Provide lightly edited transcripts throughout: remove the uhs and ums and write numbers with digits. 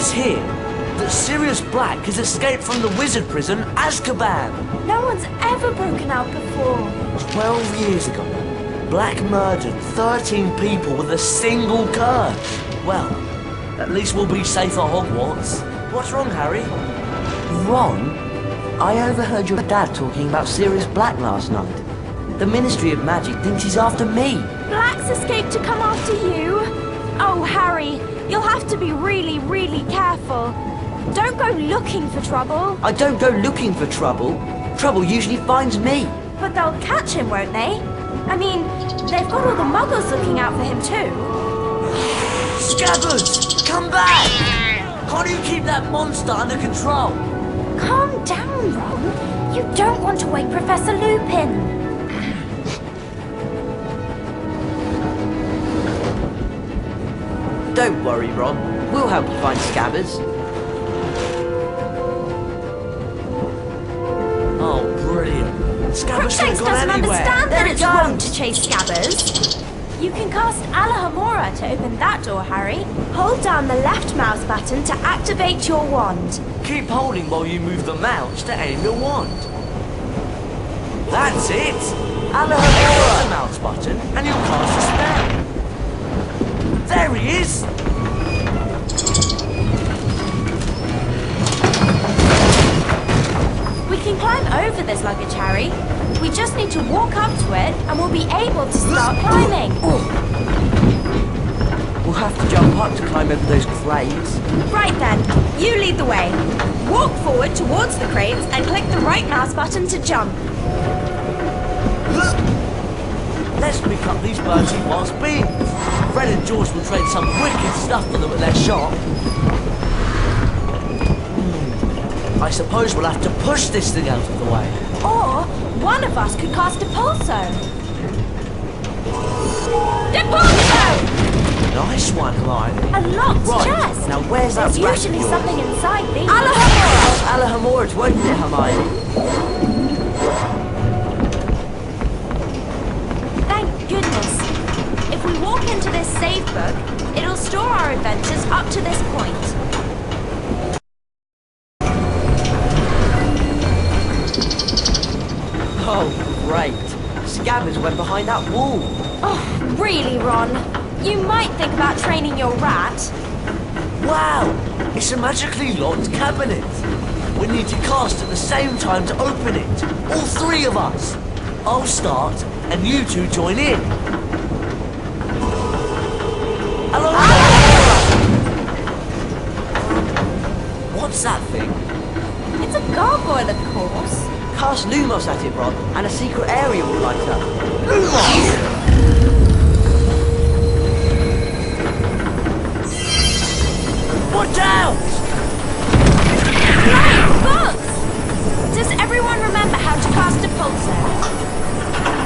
says here that Sirius Black has escaped from the wizard prison Azkaban. No one's ever broken out before. 12 years ago, Black murdered 13 people with a single curse. Well, at least we'll be safe at Hogwarts. What's wrong, Harry? Ron, I overheard your dad talking about Sirius Black last night. The Ministry of Magic thinks he's after me. Black's escaped to come after you? Oh, Harry, you'll have to be really, really careful. Don't go looking for trouble. I don't go looking for trouble. Trouble usually finds me. But they'll catch him, won't they? I mean, they've got all the muggles looking out for him too. Scabbers, come back! Can't you keep that monster under control? Calm down, Ron. You don't want to wake Professor Lupin. Don't worry, Ron. We'll help you find Scabbers. Oh, brilliant. Scabbers should have Crookshanks gone doesn't anywhere. understand There that it it's goes. wrong to chase Scabbers. You can cast Alahamora to open that door, Harry. Hold down the left mouse button to activate your wand. Keep holding while you move the mouse to aim your wand. That's it! Alahamora the mouse button and you'll cast a spell. There he is! We can climb over this luggage, Harry. We just need to walk up to it and we'll be able to start climbing. We'll have to jump up to climb over those cranes. Right then, you lead the way. Walk forward towards the cranes and click the right mouse button to jump. Let's pick up these birds whilst being. Fred and George will trade some wicked stuff for them at their shop. I suppose we'll have to push this thing out of the way. Or one of us could cast a pulso. Depulso! Nice one, Hermione. A locked Right, chest. now where's that There's rat usually of yours? something inside these. Alahamora! Alahamora, won't it, Hermione? Thank goodness. If we walk into this save book, it'll store our adventures up to this point. Oh, great. Scabbers went behind that wall. Oh, really, Ron? You might think about training your rat. Wow! It's a magically locked cabinet. We need to cast at the same time to open it. All three of us. I'll start, and you two join in. Hello. What's that thing? It's a gargoyle, of course. Cast Lumos at it, Ron, and a secret area will light up. Lumos! Watch out! Flying bugs! Does everyone remember how to cast a pulsar?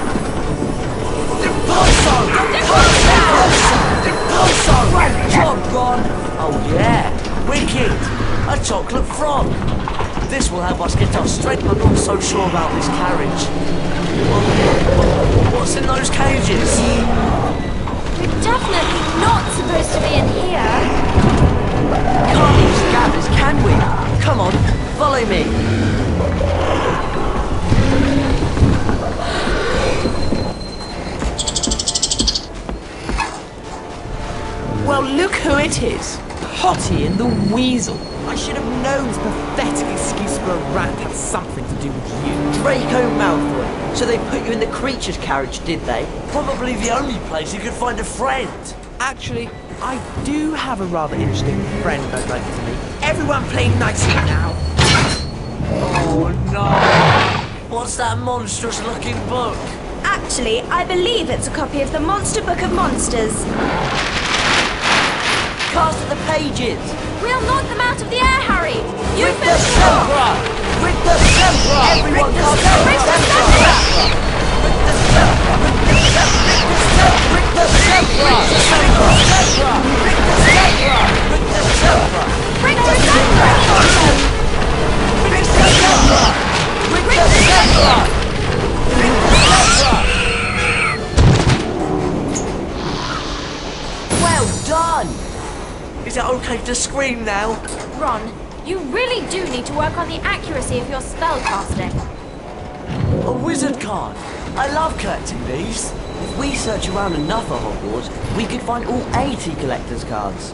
Pulsar! Great job, Ron! Oh yeah, wicked! A chocolate frog! This will help us get our strength. I'm not so sure about this carriage. What's in those cages? We're definitely not supposed to be in here. Can't leave Scabbers, can we? Come on, follow me. Well, look who it is. Potty and the Weasel. I should have known this pathetic excuse for a rat had something to do with you. Draco Malfoy. So they put you in the creature's carriage, did they? Probably the only place you could find a friend. Actually, I do have a rather interesting friend I'd like to meet. Everyone play nicely now. Oh no! What's that monstrous looking book? Actually, I believe it's a copy of the Monster Book of Monsters. Cast at the pages. We'll knock them out of the air, Harry! You've been Sempra! Rick the Sempra! Everyone cast Rick the Sempra! Rick the Sempra! Rick the Sempra! Rick the Sempra! Rick the Sempra! Rick the Sempra! Rick the Sempra! Rick the Sempra! Rick the Sempra! Rick the Sempra! Well done. Is it okay to scream now? Ron, you really do need to work on the accuracy of your spell casting. A wizard card. I love collecting these. If we search around enough at Hogwarts, we could find all 80 collector's cards.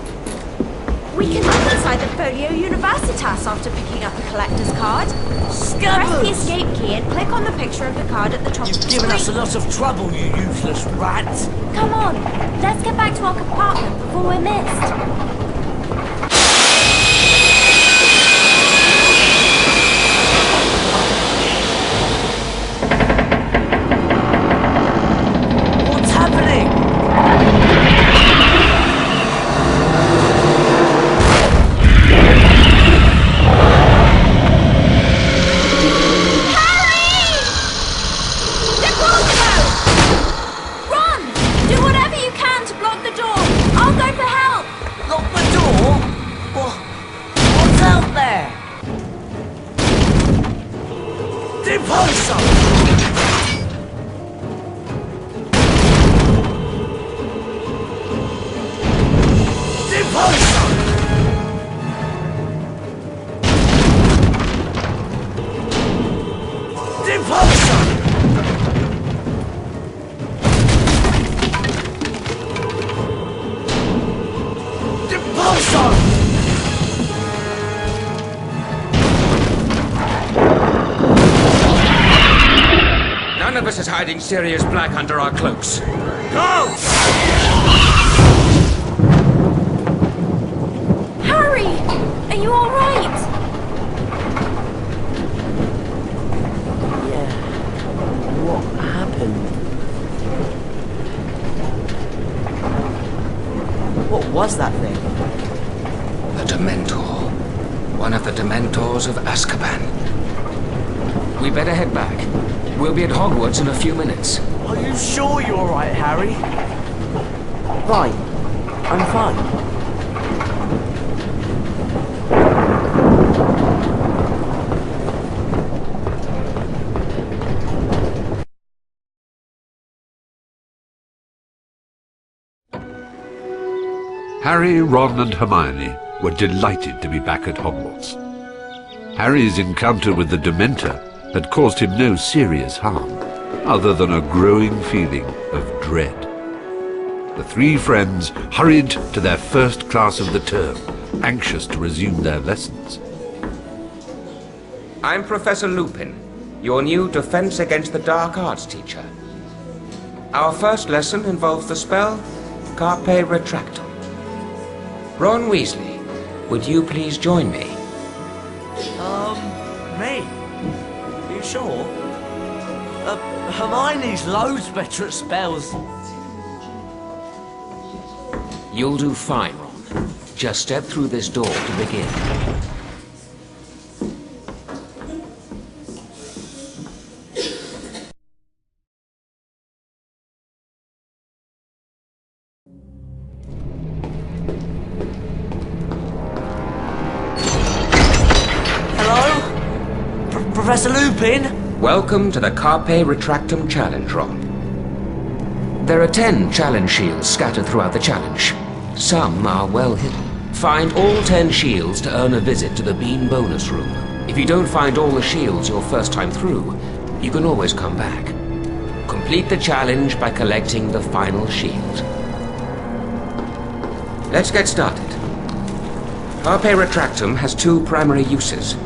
We can look inside the Folio Universitas after picking up a collector's card. Press the Scabbers! escape key and click on the picture of the card at the top of You've the given us a screen. lot of trouble, you useless rat. Come on, let's get back to our compartment before we're missed. What's happening? Ron, do whatever you can to block the door. I'll go for help. Lock the door? What's out there? Deposer! Deposer! Deposer! Deposer! None of us is hiding Sirius Black under our cloaks. Go! Harry, are you all right? Yeah. What happened? What was that thing? The Dementor. One of the Dementors of Azkaban. We better head back. We'll be at Hogwarts in a few minutes. Are you sure you're alright, Harry? Fine. I'm fine. Harry, Ron and Hermione were delighted to be back at Hogwarts. Harry's encounter with the Dementor had caused him no serious harm, other than a growing feeling of dread. The three friends hurried to their first class of the term, anxious to resume their lessons. I'm Professor Lupin, your new Defense Against the Dark Arts teacher. Our first lesson involves the spell Carpe Retractum. Ron Weasley, would you please join me? Me? Are you sure? Hermione's loads better at spells. You'll do fine, Ron. Just step through this door to begin. Hello? Professor Lupin? Welcome to the Carpe Retractum Challenge, Ron. There are 10 challenge shields scattered throughout the challenge. Some are well hidden. Find all 10 shields to earn a visit to the Bean bonus room. If you don't find all the shields your first time through, you can always come back. Complete the challenge by collecting the final shield. Let's get started. Carpe Retractum has 2 primary uses.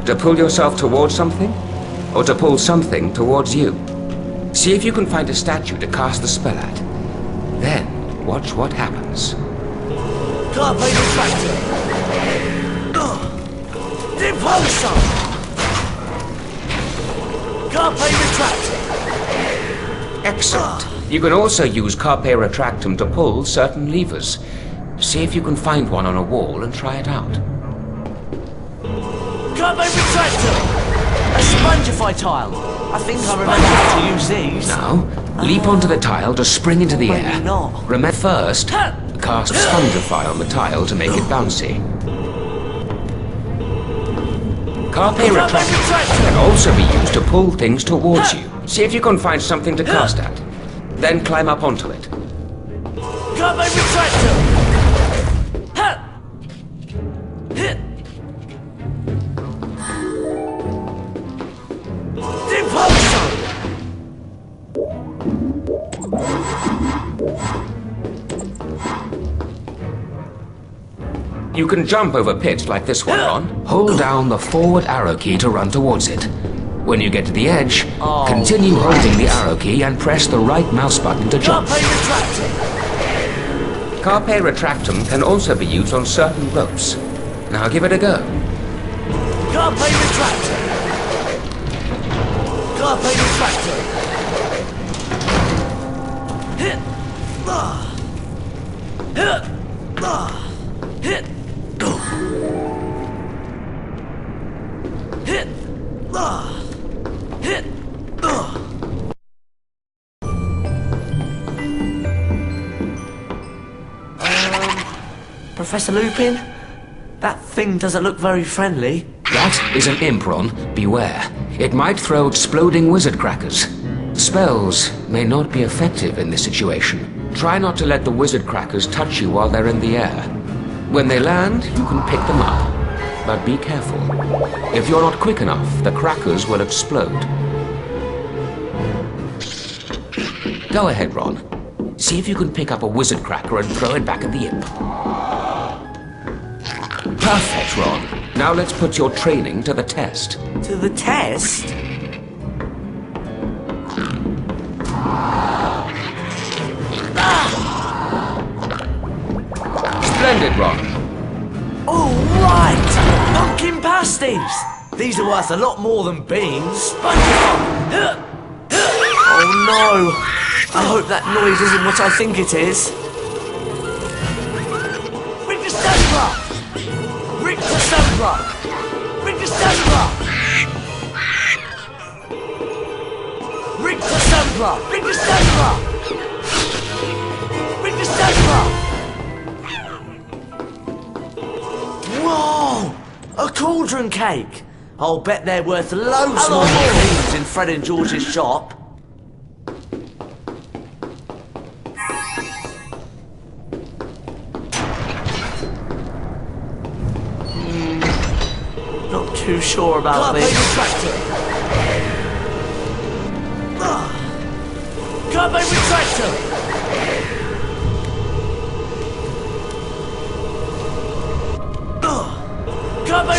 To pull yourself towards something, or to pull something towards you. See if you can find a statue to cast the spell at. Then, watch what happens. Carpe Retractum! Deposer! Carpe Retractum! Excellent. You can also use Carpe Retractum to pull certain levers. See if you can find one on a wall and try it out. Carpe Retractum! A spongify tile! I think I remember how to use these. Now, leap onto the tile to spring into the Maybe air. not. Remember first, cast Spongify on the tile to make it bouncy. Carpe Retractum can also be used to pull things towards you. See if you can find something to cast at. Then climb up onto it. Carpe Retractum! You can jump over pits like this one, Ron. Hold down the forward arrow key to run towards it. When you get to the edge, continue holding the arrow key and press the right mouse button to jump. Carpe retractum. Carpe retractum can also be used on certain ropes. Now give it a go. Carpe retractum. Carpe retractum. Hit. Hit. Hit. Hit. Hit. Professor Lupin? That thing doesn't look very friendly. That is an imp, Ron. Beware. It might throw exploding wizard crackers. Spells may not be effective in this situation. Try not to let the wizard crackers touch you while they're in the air. When they land, you can pick them up. But be careful. If you're not quick enough, the crackers will explode. Go ahead, Ron. See if you can pick up a wizard cracker and throw it back at the imp. Perfect, Ron. Now let's put your training to the test. To the test? Splendid, Ron. All right! Pumpkin pasties! These are worth a lot more than beans. Sponge them! Oh no! I hope that noise isn't what I think it is. Rick the Stapler! Rick the Stapler! Rick the Stapler! Rick the Stapler! Rick the Stapler! Rick the Stapler! Whoa! A cauldron cake! I'll bet they're worth loads more than beans in Fred and George's shop. Not too sure about this. Carpe retractor! Carpe retractor! Carpe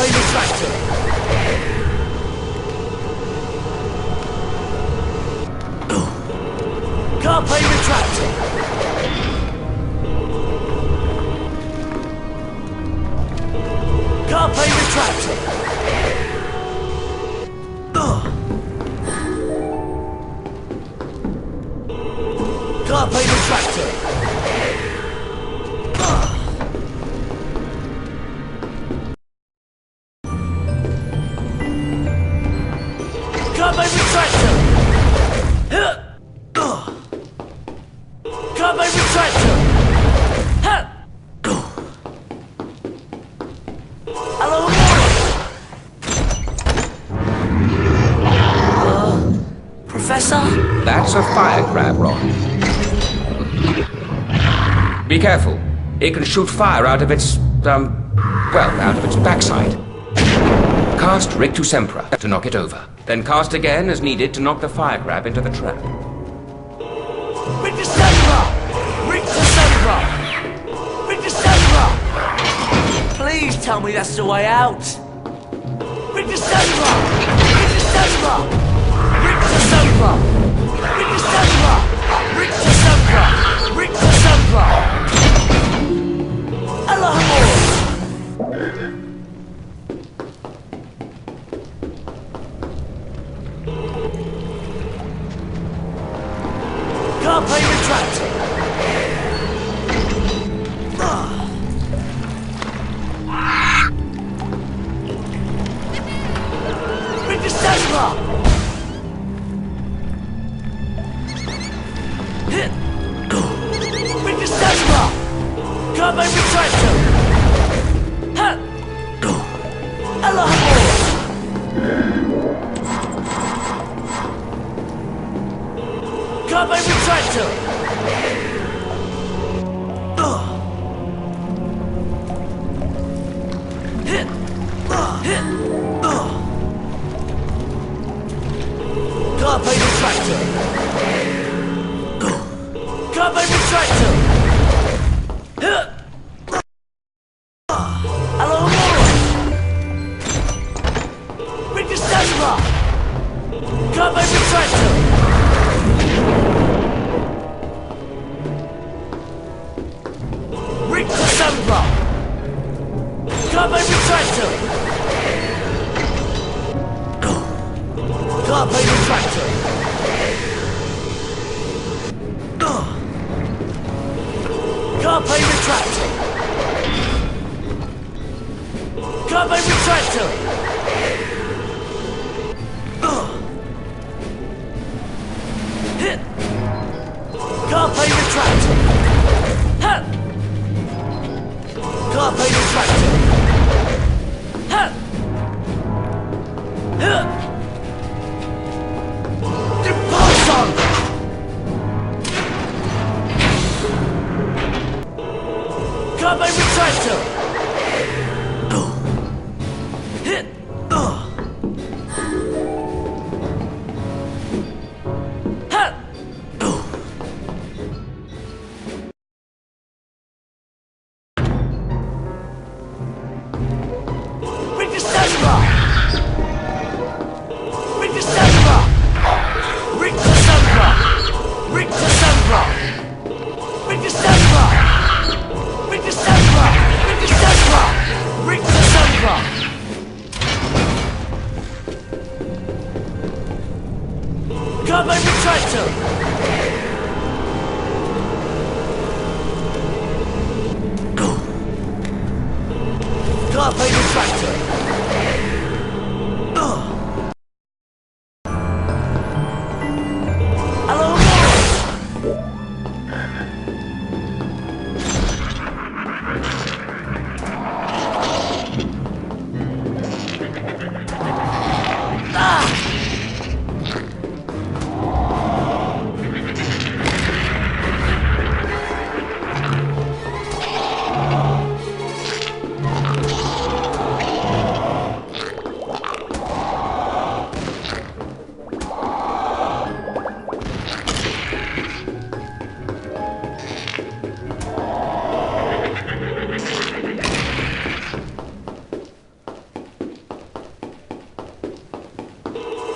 retractor! Carpe retractor! Carpe retractor! Carpe retractor! Carpe retractor! Carpe retractor! Hello, Professor? That's a fire crab, Ron. Be careful. It can shoot fire out of its, out of its backside. Cast Rick to Sempra to knock it over. Then cast again as needed to knock the fire crab into the trap. Rick the Sempra! Rick the Sempra! Rick the Sempra! Please tell me that's the way out. Rick the Sempra! Rick the Sempra! Rick the Sempra! Rick the Sempra! Rick the Sempra! Rick the Sempra! Alahamo! Carpe retractor! Rick the Sempra! Rick the Sempra! Carpe retractor! Alahamo! Carpe retractor! Carpe retractor! Hit! Carpe retractor! Ha! Carpe retractor! Ha! Huh! Repulso! Carpe retractor! Hit! Ha! Rick the Samurai! Rick the Samurai! Rick the Samurai! Rick the Samurai! Rick the Samurai! Rick the Samurai! Rick the Samurai! Rick the Samurai! Carpe retractor! Carpe retractor! Hello,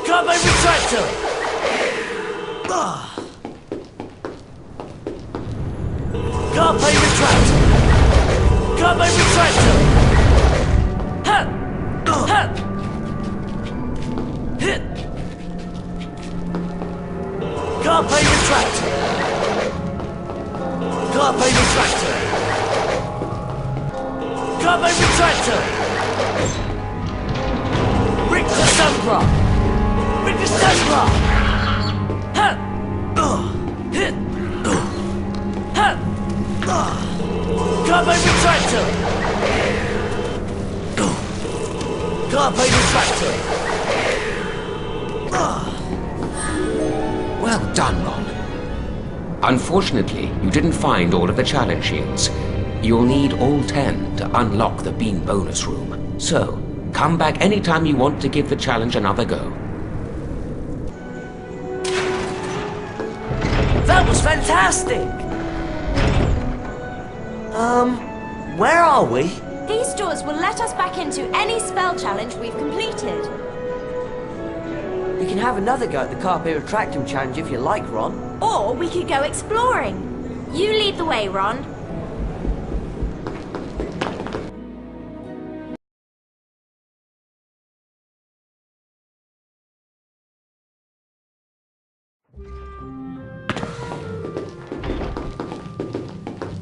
Carpe retractor! Carpe retractor! Carpe retractor! Ha! Ha! Hit! Carpe retractor! Carpe retractor! Carpe retractor! Rick the Samurai! Rick the Samurai! Ha! Hit! Ha! Carpe retractor! Carpe retractor! Well done, Ron. Unfortunately, you didn't find all of the challenge shields. You'll need all 10 to unlock the Bean bonus room. So, come back anytime you want to give the challenge another go. That was fantastic! Where are we? These doors will let us back into any spell challenge we've completed. We can have another go at the Carpe Retractum challenge if you like, Ron. Or we could go exploring. You lead the way, Ron.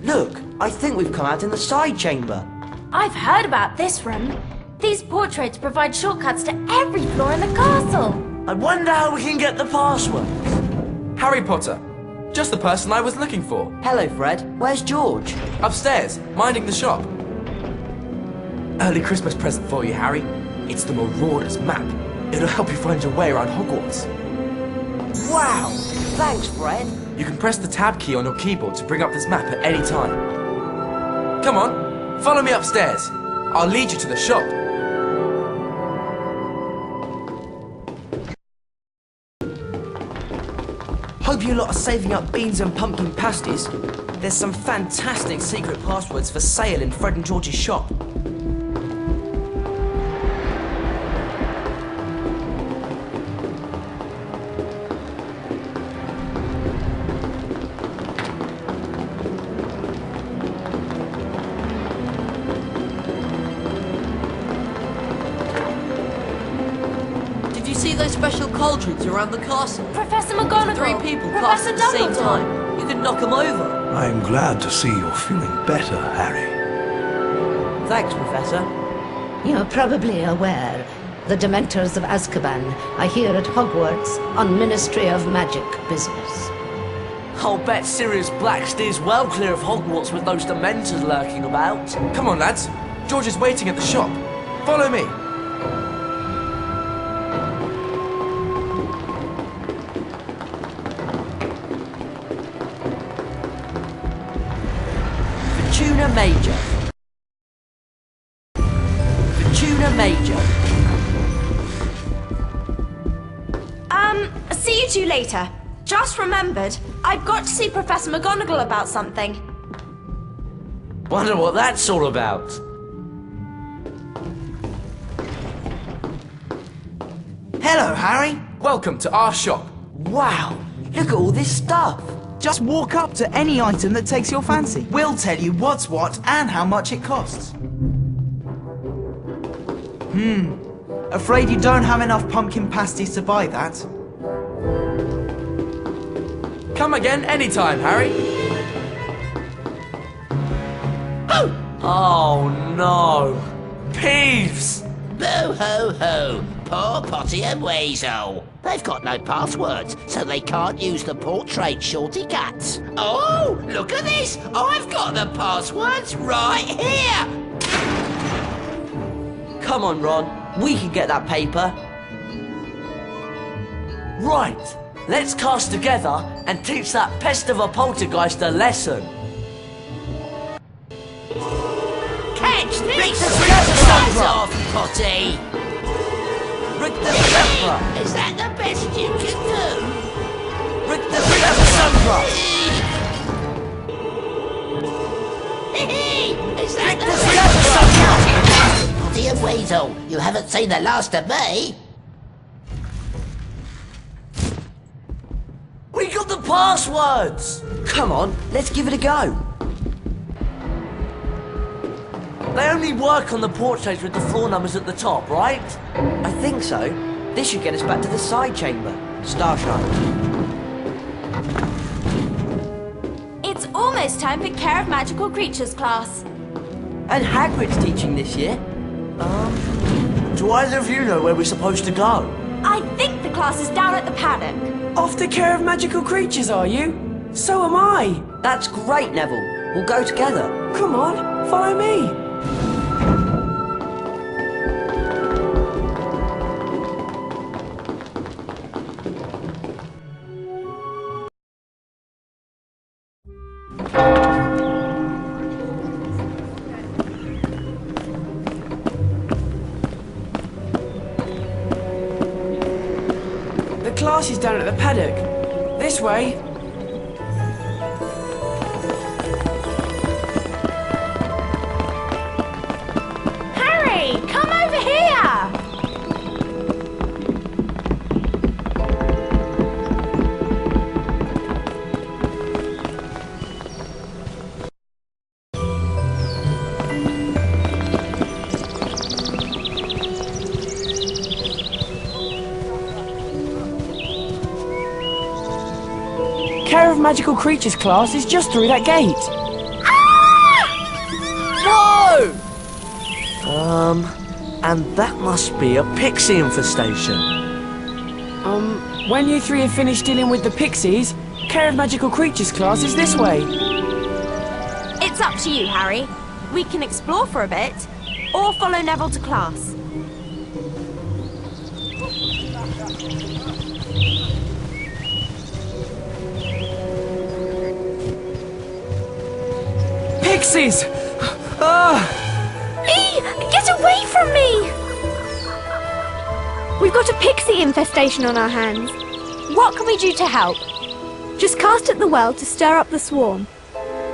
Look, I think we've come out in the side chamber. I've heard about this room. These portraits provide shortcuts to every floor in the castle. I wonder how we can get the password. Harry Potter. Just the person I was looking for. Hello, Fred. Where's George? Upstairs, minding the shop. Early Christmas present for you, Harry. It's the Marauders map. It'll help you find your way around Hogwarts. Wow! Thanks, Fred. You can press the tab key on your keyboard to bring up this map at any time. Come on, follow me upstairs. I'll lead you to the shop. Hope you lot are saving up beans and pumpkin pasties. There's some fantastic secret passwords for sale in Fred and George's shop. Did you see those special cauldrons around the castle? Professor McGonagall. 3 people Professor cast at the same Dumbledore. time. You could knock them over. I'm glad to see you're feeling better, Harry. Thanks, Professor. You're probably aware the Dementors of Azkaban are here at Hogwarts on Ministry of Magic business. I'll bet Sirius Black steers well clear of Hogwarts with those Dementors lurking about. Come on, lads. George is waiting at the shop. Follow me. Fortuna Major. Fortuna Major. See you two later. Just remembered, I've got to see Professor McGonagall about something. Wonder what that's all about. Hello, Harry. Welcome to our shop. Wow, look at all this stuff. Just walk up to any item that takes your fancy. We'll tell you what's what and how much it costs. Afraid you don't have enough pumpkin pasties to buy that. Come again anytime, Harry. Oh no. Peeves! Boo hoo hoo! Poor Potty and Weasel. They've got no passwords, so they can't use the portrait shorty cuts. Oh, look at this! I've got the passwords right here! Come on, Ron. We can get that paper. Right. Let's cast together and teach that pest of a poltergeist a lesson. Catch this! That's Rise a off, Potty! Rick the Zebra! Is that the best you can do? Rick the Zebra! Is that the Potty and Weasel, you haven't seen the last of me. We got the passwords! Come on, let's give it a go. They only work on the portraits with the floor numbers at the top, right? I think so. This should get us back to the side chamber. Starshine. It's almost time for Care of Magical Creatures class. And Hagrid's teaching this year. Do either of you know where we're supposed to go? I think the class is down at the paddock. Off to Care of Magical Creatures, are you? So am I. That's great, Neville. We'll go together. Come on, follow me. The class is down at the paddock. This way. Harry, come over here! Care of Magical Creatures class is just through that gate. Whoa! And that must be a pixie infestation. When you three have finished dealing with the pixies, Care of Magical Creatures class is this way. It's up to you, Harry. We can explore for a bit, or follow Neville to class. Pixies! Ah! Get away from me! We've got a pixie infestation on our hands. What can we do to help? Just cast at the well to stir up the swarm.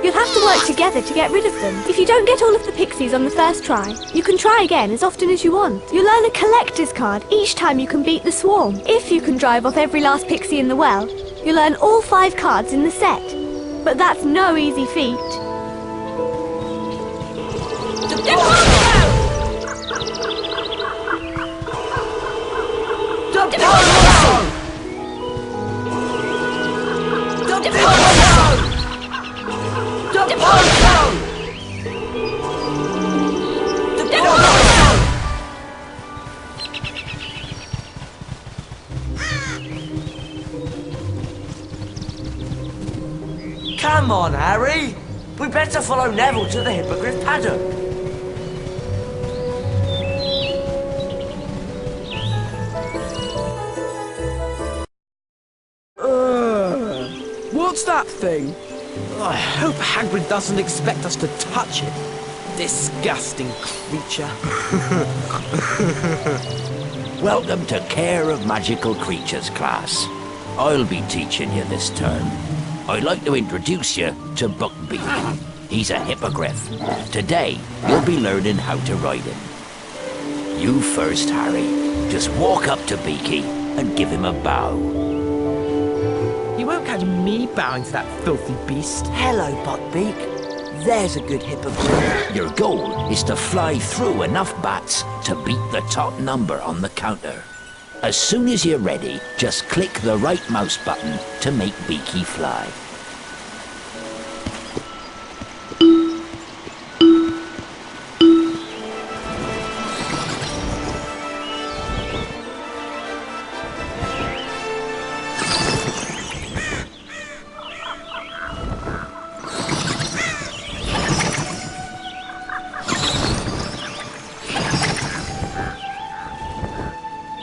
You'll have to work together to get rid of them. If you don't get all of the pixies on the first try, you can try again as often as you want. You'll earn a collector's card each time you can beat the swarm. If you can drive off every last pixie in the well, you'll earn all 5 cards in the set. But that's no easy feat. Come on, Harry! We better follow Neville to the hippogriff paddock. What's that thing? I hope Hagrid doesn't expect us to touch it. Disgusting creature. Welcome to Care of Magical Creatures class. I'll be teaching you this term. I'd like to introduce you to Buckbeak. He's a hippogriff. Today, you'll be learning how to ride him. You first, Harry. Just walk up to Beaky and give him a bow. You won't catch me bowing to that filthy beast. Hello, Buckbeak. There's a good hippogriff. Your goal is to fly through enough bats to beat the top number on the counter. As soon as you're ready, just click the right mouse button to make Beaky fly.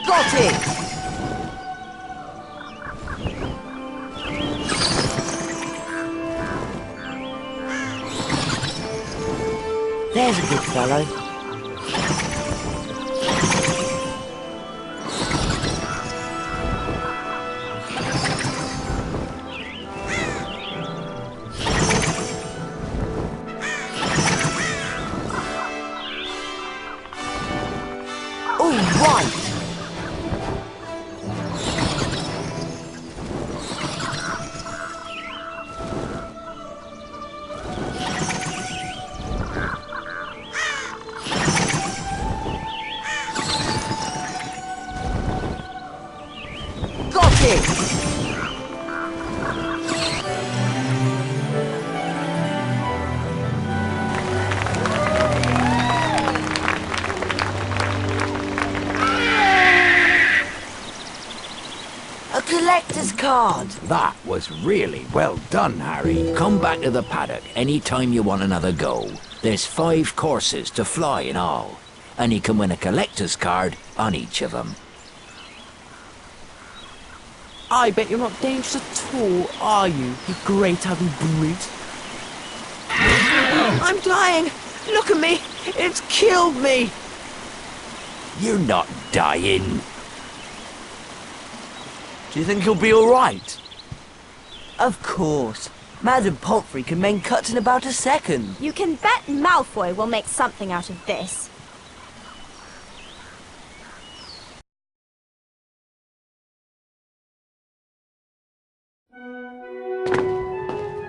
Got it! There's a good fellow. All right! Got it! A collector's card! That was really well done, Harry. Come back to the paddock anytime you want another go. There's 5 courses to fly in all, and you can win a collector's card on each of them. I bet you're not dangerous at all, are you great ugly brute? I'm dying! Look at me! It's killed me! You're not dying. Do you think he'll be alright? Of course. Madam Pomfrey can mend cuts in about a second. You can bet Malfoy will make something out of this.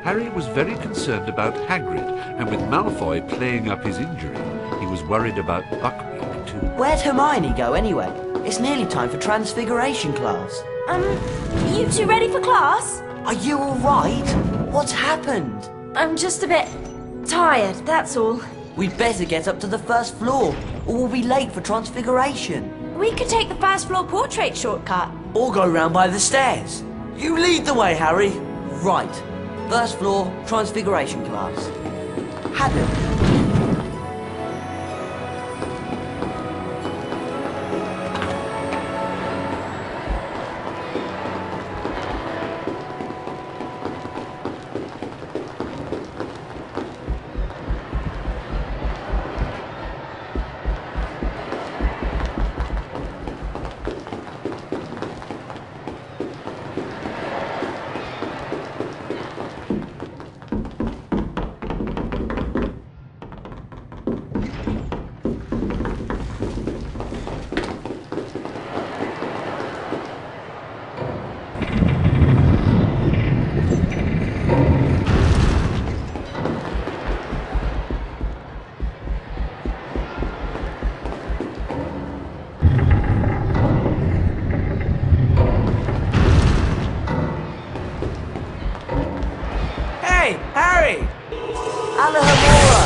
Harry was very concerned about Hagrid, and with Malfoy playing up his injury, he was worried about Buckbeak too. Where'd Hermione go anyway? It's nearly time for Transfiguration class. You two ready for class? Are you alright? What's happened? I'm just a bit tired, that's all. We'd better get up to the first floor, or we'll be late for Transfiguration. We could take the first floor portrait shortcut. Or go round by the stairs. You lead the way, Harry. Right. First floor, Transfiguration class. Haddock. Harry! Alejandra!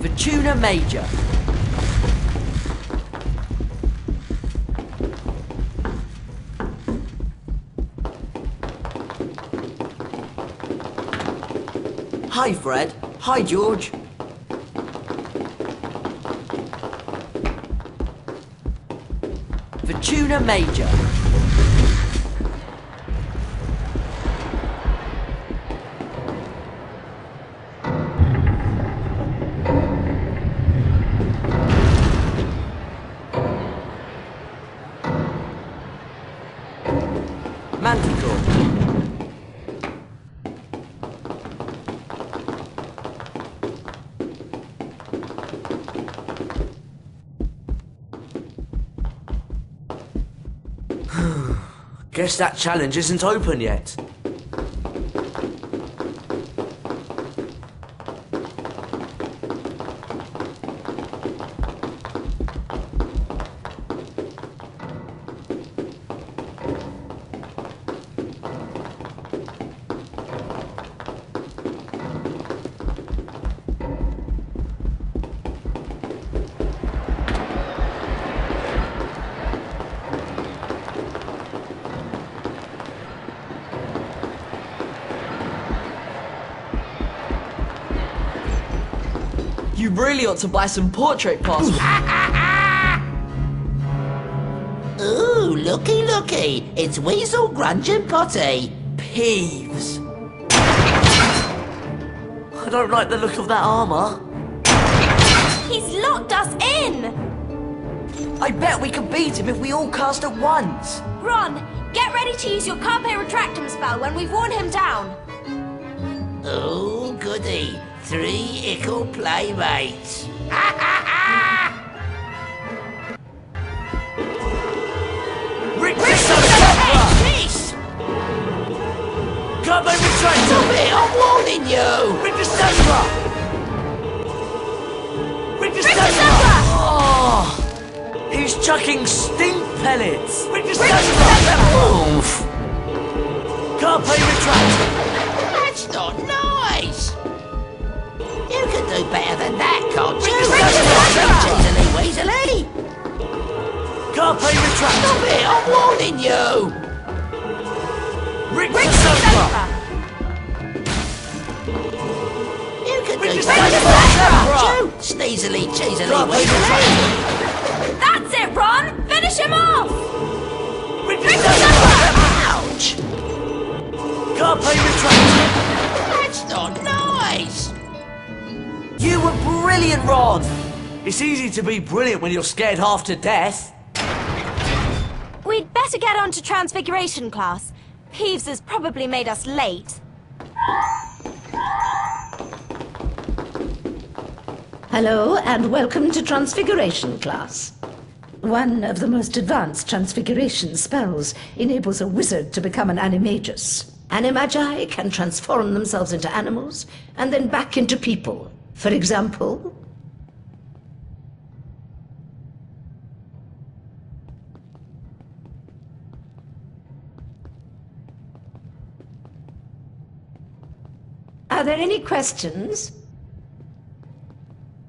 Fortuna Major. Hi, Fred. Hi, George. Fortuna Major. Manticore. Guess that challenge isn't open yet. You really ought to buy some portrait passports. Ooh, looky, looky. It's Weasel, Grunge and Potty. Peeves. I don't like the look of that armour. He's locked us in! I bet we could beat him if we all cast at once. Ron, get ready to use your carpe retractum spell when we've worn him down. Oh, goody. 3 ickle playmates. Peace! Carpe retractum! Stop it, I'm warning you! Oh, he's chucking stink pellets! Oof! Carpe retractum! That's not nice! You can do better than that, can't you? Cheesily Weasley! Carpe retractum! Stop it, I'm warning you! You can do better than that, can't you? Sneezily, cheesily Weasley! That's it, Ron! Finish him off! Ouch! Carpe retractum! That's not nice! You were brilliant, Ron! It's easy to be brilliant when you're scared half to death. We'd better get on to Transfiguration class. Peeves has probably made us late. Hello and welcome to Transfiguration class. One of the most advanced transfiguration spells enables a wizard to become an animagus. Animagi can transform themselves into animals and then back into people. For example... Are there any questions?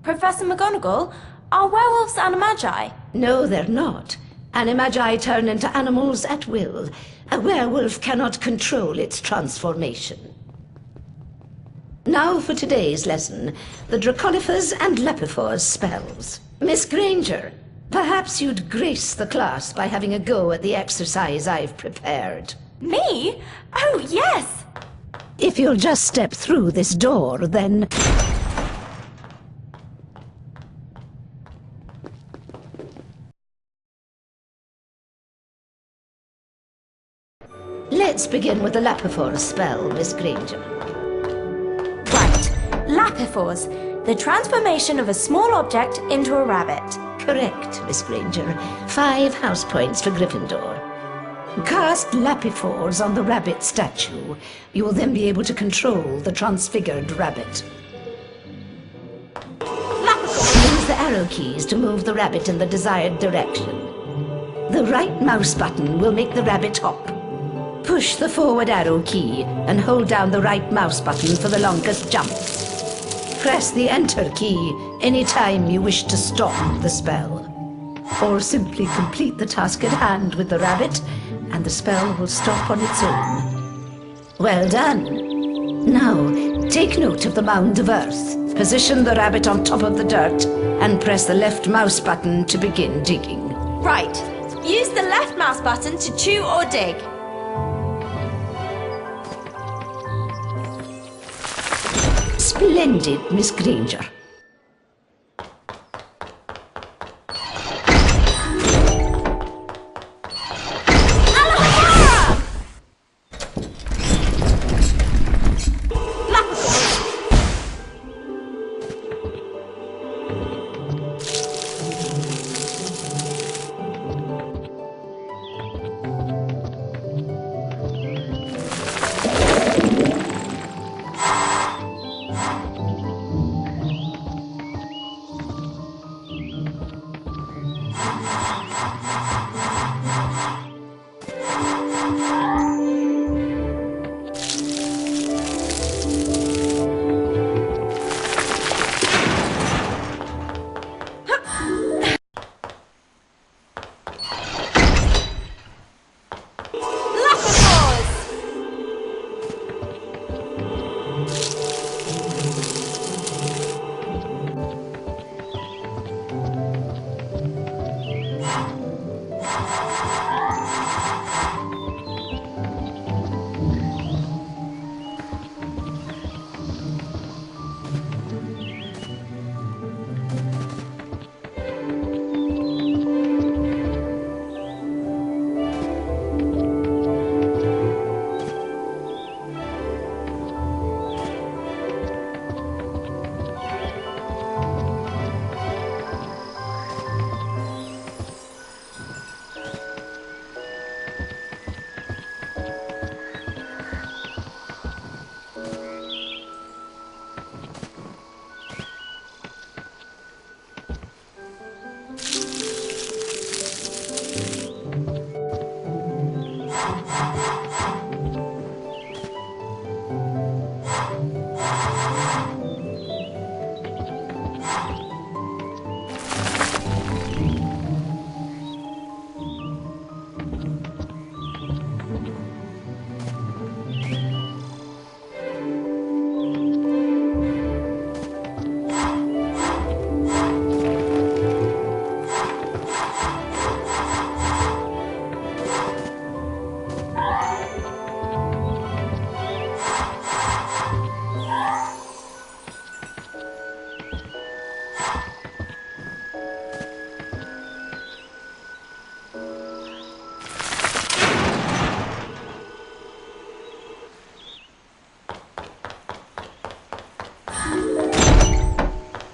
Professor McGonagall, are werewolves animagi? No, they're not. Animagi turn into animals at will. A werewolf cannot control its transformation. Now for today's lesson, the Draconifer's and Lepifor's spells. Miss Granger, perhaps you'd grace the class by having a go at the exercise I've prepared. Me? Oh, yes! If you'll just step through this door, then... Let's begin with the Lepifor's spell, Miss Granger. Right. Lapifors, the transformation of a small object into a rabbit. Correct, Miss Granger. 5 house points for Gryffindor. Cast Lapifors on the rabbit statue. You will then be able to control the transfigured rabbit. Lapifors use the arrow keys to move the rabbit in the desired direction. The right mouse button will make the rabbit hop. Push the forward arrow key and hold down the right mouse button for the longest jump. Press the enter key anytime you wish to stop the spell. Or simply complete the task at hand with the rabbit and the spell will stop on its own. Well done. Now, Take note of the mound of earth. Position the rabbit on top of the dirt and press the left mouse button to begin digging. Right. Use the left mouse button to chew or dig. Splendid, Miss Granger.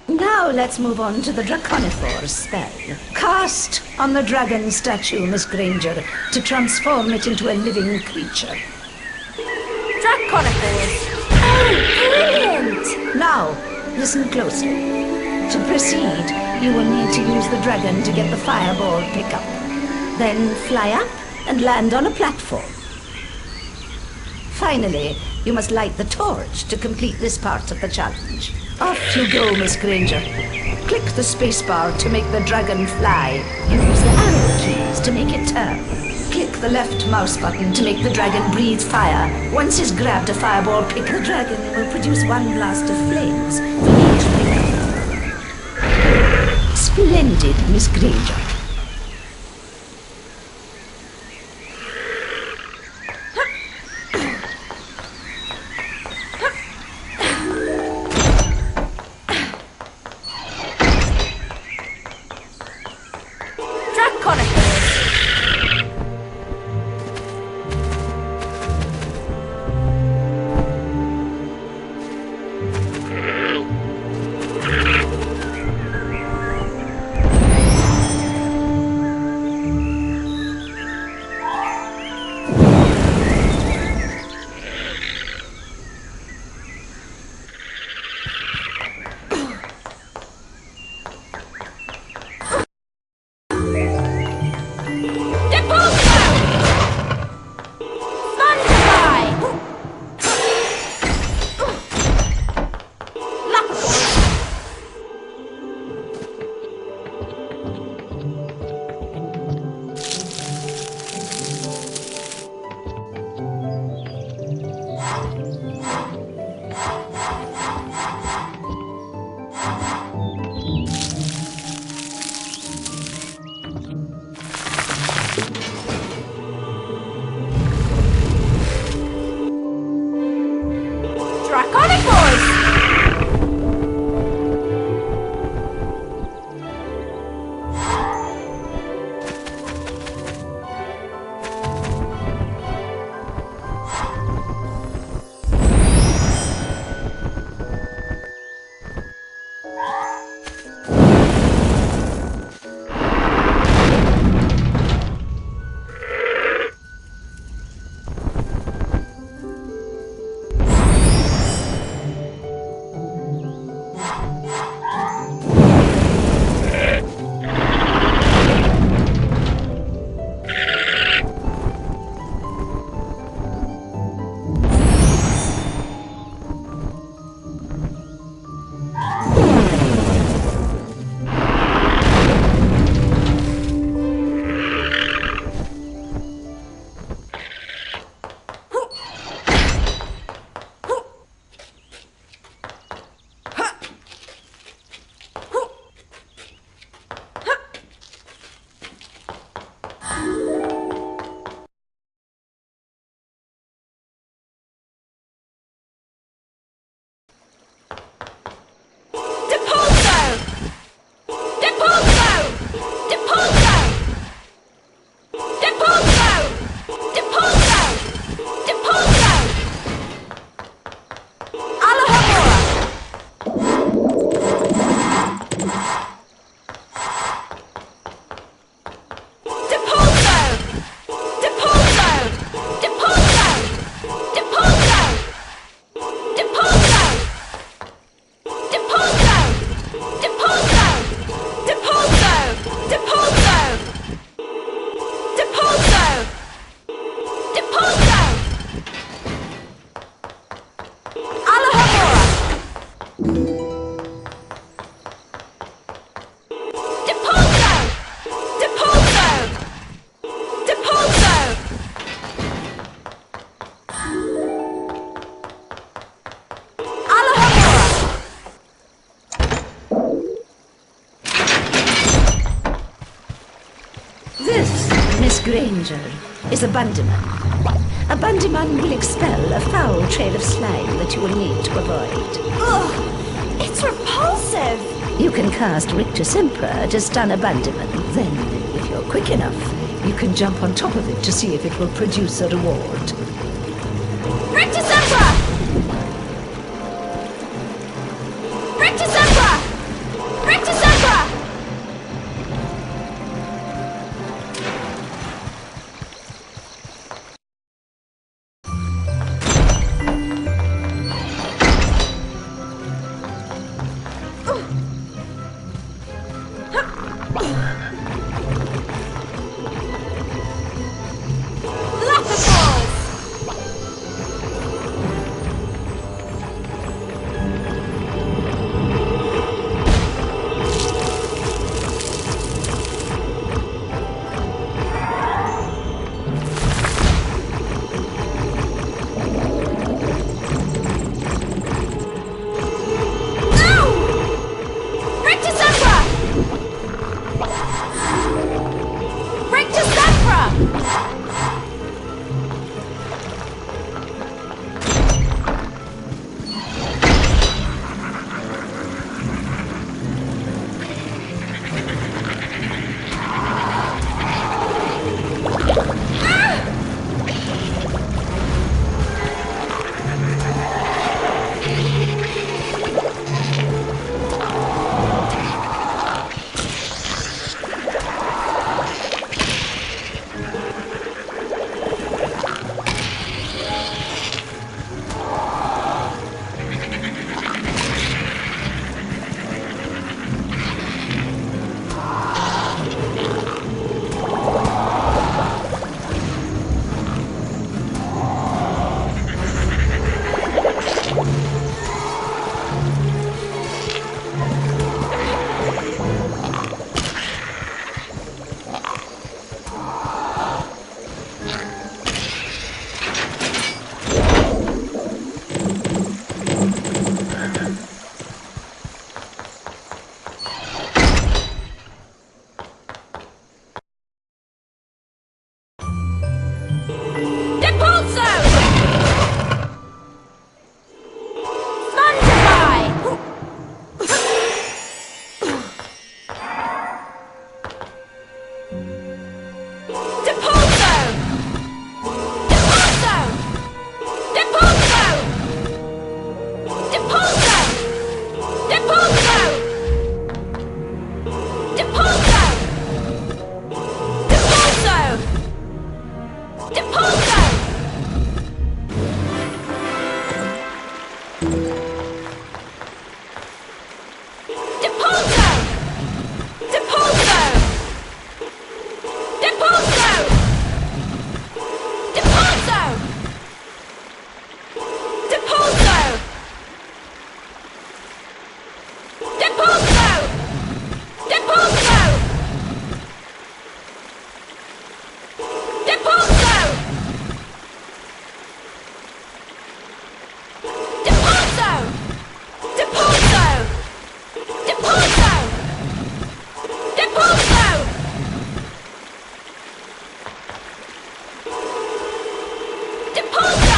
Now let's move on to the Draconiphore spell. Cast on the dragon statue, Miss Granger, to transform it into a living creature. Draconiphores. Oh, brilliant! Now, listen closely. To proceed, you will need to use the dragon to get the fireball pickup. Then fly up and land on a platform. Finally, you must light the torch to complete this part of the challenge. Off you go, Miss Granger. Click the spacebar to make the dragon fly. Use the arrow keys to make it turn. Click the left mouse button to make the dragon breathe fire. Once it's grabbed a fireball pick, the dragon will produce one blast of flames for each pickup. Splendid, Miss Granger. Crack on it, boys! Granger is a bandyman. A bandyman will expel a foul trail of slime that you will need to avoid. Ugh! It's repulsive! You can cast Rictus Sempra to stun a bandyman. Then, if you're quick enough, you can jump on top of it to see if it will produce a reward. Rictus Sempra! Rictus Sempra! Rictus Sempra! Depulso! Depulso! Depulso!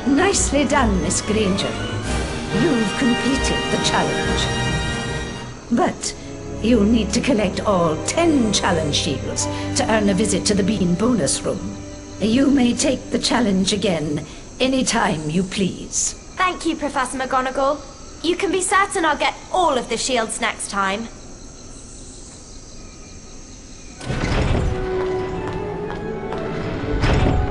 Nicely done, Miss Granger. You've completed the challenge. But you'll need to collect all 10 challenge shields to earn a visit to the Bean bonus room. You may take the challenge again anytime you please. Thank you, Professor McGonagall. You can be certain I'll get all of the shields next time.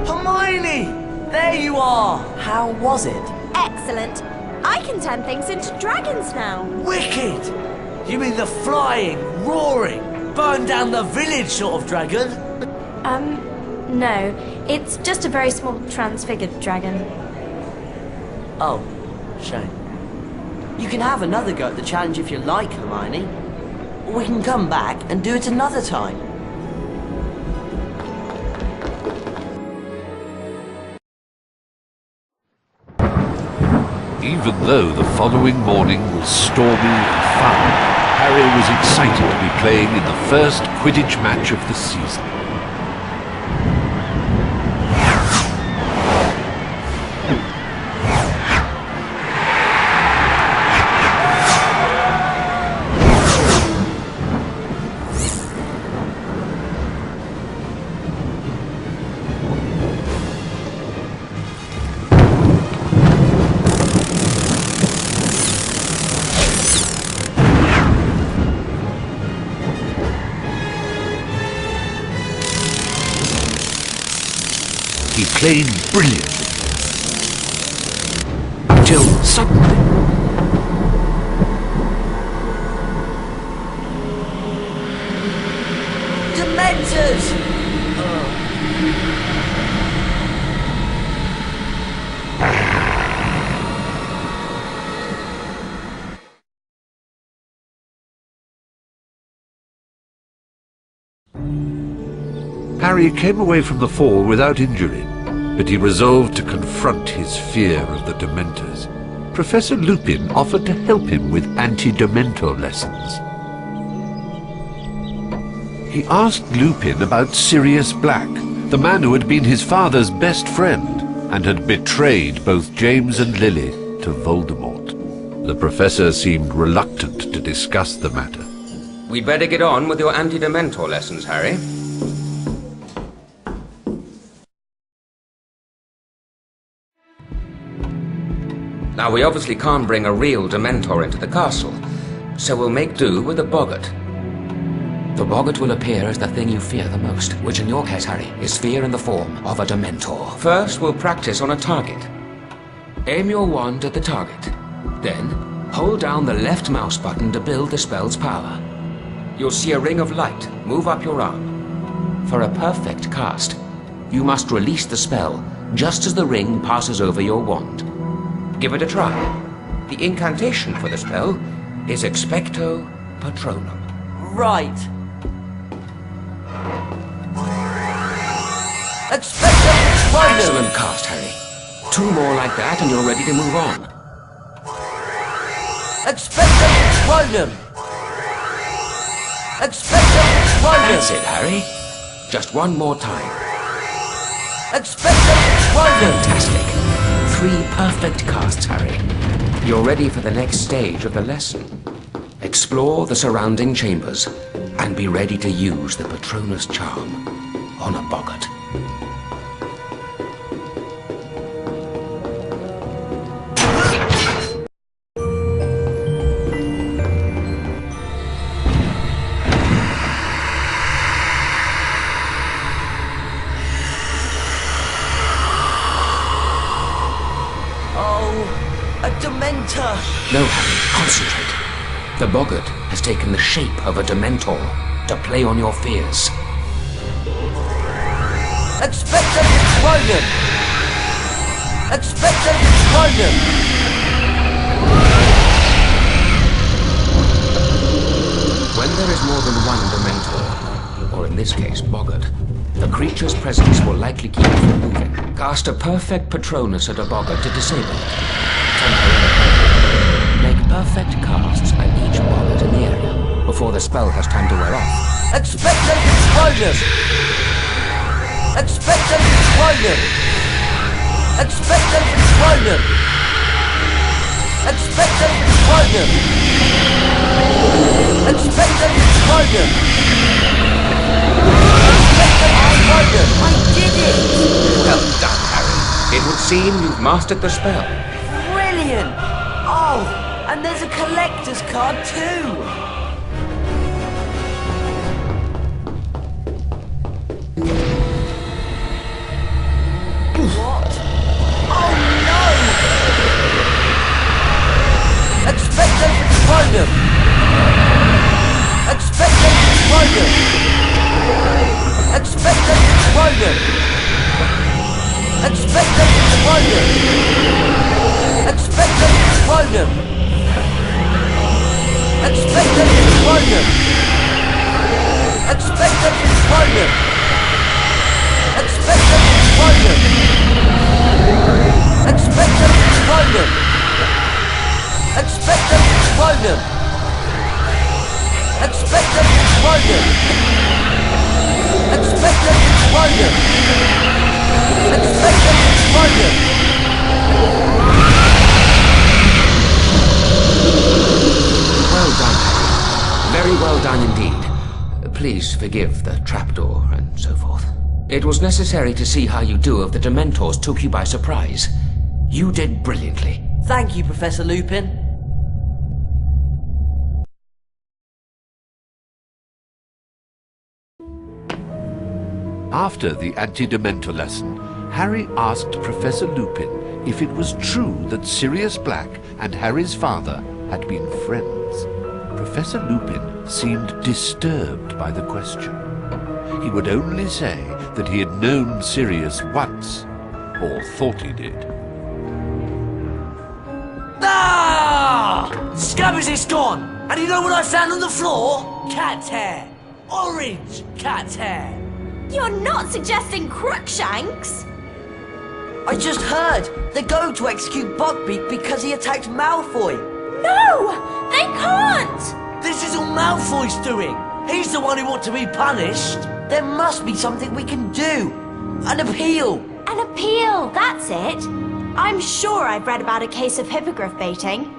Hermione! There you are! How was it? Excellent. I can turn things into dragons now. Wicked! You mean the flying, roaring, burn down the village sort of dragon? No. It's just a very small transfigured dragon. Oh, shame. You can have another go at the challenge if you like, Hermione. Or we can come back and do it another time. Even though the following morning was stormy and foul, Harry was excited to be playing in the first Quidditch match of the season. He played brilliantly. Until suddenly... Dementors! Harry came away from the fall without injury, but he resolved to confront his fear of the Dementors. Professor Lupin offered to help him with anti-Dementor lessons. He asked Lupin about Sirius Black, the man who had been his father's best friend and had betrayed both James and Lily to Voldemort. The professor seemed reluctant to discuss the matter. We'd better get on with your anti-Dementor lessons, Harry. Now, we obviously can't bring a real Dementor into the castle, so we'll make do with a boggart. The boggart will appear as the thing you fear the most, which in your case, Harry, is fear in the form of a Dementor. First, we'll practice on a target. Aim your wand at the target. Then, hold down the left mouse button to build the spell's power. You'll see a ring of light move up your arm. For a perfect cast, you must release the spell just as the ring passes over your wand. Give it a try. The incantation for the spell is Expecto Patronum. Right. Expecto Patronum! Excellent cast, Harry. 2 more like that and you're ready to move on. Expecto Patronum! Expecto Patronum! That's it, Harry. Just 1 more time. Expecto Patronum! Fantastic. 3 perfect casts, Harry. You're ready for the next stage of the lesson. Explore the surrounding chambers and be ready to use the Patronus charm on a boggart. No, Harry, concentrate. The boggart has taken the shape of a Dementor to play on your fears. Expecto Patronum! Expecto Patronum! When there is more than one Dementor, or in this case, boggart, the creature's presence will likely keep you from moving. Cast a perfect Patronus at a boggart to disable it. Make perfect casts at each boggart in the area before the spell has time to wear off. Expecto Patronum! Expecto Patronum! Expecto Patronum! Expecto Patronum! Expecto Patronum! I did it! Well done, Harry. It would seem you've mastered the spell. Brilliant! Oh, and there's a collector's card too! What? Oh no! Expecto Patronum! Expecto Patronum! Expecto Patronum! Expecto Patronum! Expecto Patronum! Expecto Patronum! Expecto Patronum! Expecto Patronum! Expecto Patronum! Expecto Patronum! Expecto Patronum! Expecto Patronum! Expecto Patronum! Well done, Harry. Very well done indeed. Please forgive the trapdoor and so forth. It was necessary to see how you do if the Dementors took you by surprise. You did brilliantly. Thank you, Professor Lupin. After the anti-Dementor lesson, Harry asked Professor Lupin if it was true that Sirius Black and Harry's father had been friends. Professor Lupin seemed disturbed by the question. He would only say that he had known Sirius once, or thought he did. Ah! Scabbers is gone! And you know what I found on the floor? Cat's hair! Orange cat's hair! You're not suggesting Crookshanks? I just heard they're going to execute Buckbeak because he attacked Malfoy. No! They can't! This is all Malfoy's doing! He's the one who ought to be punished! There must be something we can do. An appeal. An appeal, that's it. I'm sure I've read about a case of hippogriff baiting.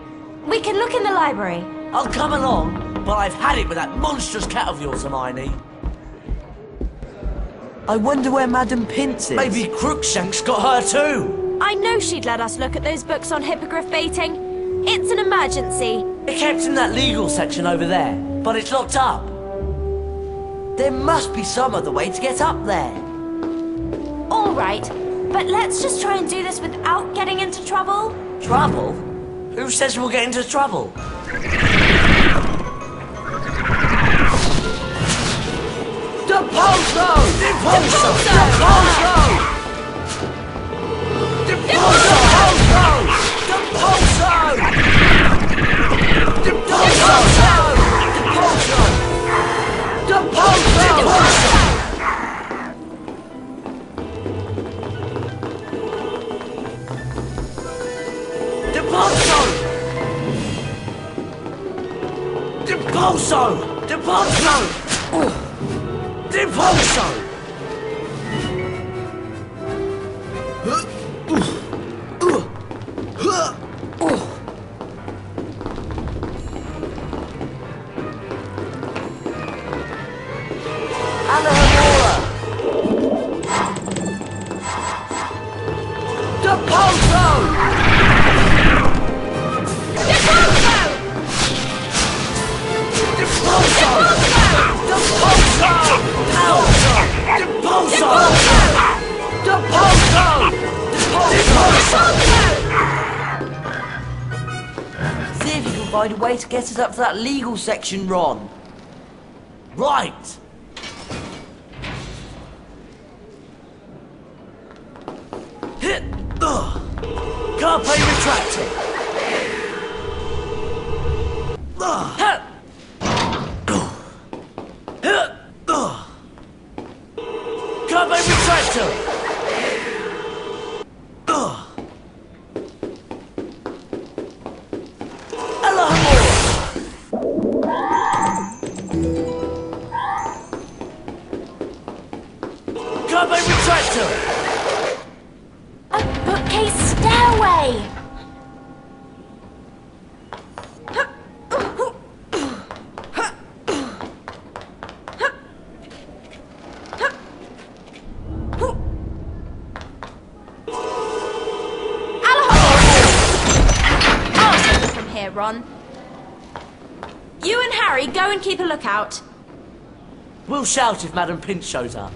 We can look in the library. I'll come along, but I've had it with that monstrous cat of yours, Hermione. I wonder where Madam Pince is. Maybe Crookshanks got her too. I know she'd let us look at those books on hippogriff baiting. It's an emergency. It kept in that legal section over there, but it's locked up. There must be some other way to get up there. All right, but let's just try and do this without getting into trouble. Trouble? Who says we'll get into trouble? Deposo! Deposo! Deposo! Deposo! Deposo! Deposo! Deposo! Deposo! Deposo! Deposo! Deposo! See if you can find a way to get us up to that legal section, Ron. Right. Carpe retracted. Carpe retracted. Carpe retracted. A bookcase stairway! I'll take it from here, Ron. You and Harry go and keep a lookout. We'll shout if Madam Pinch shows up.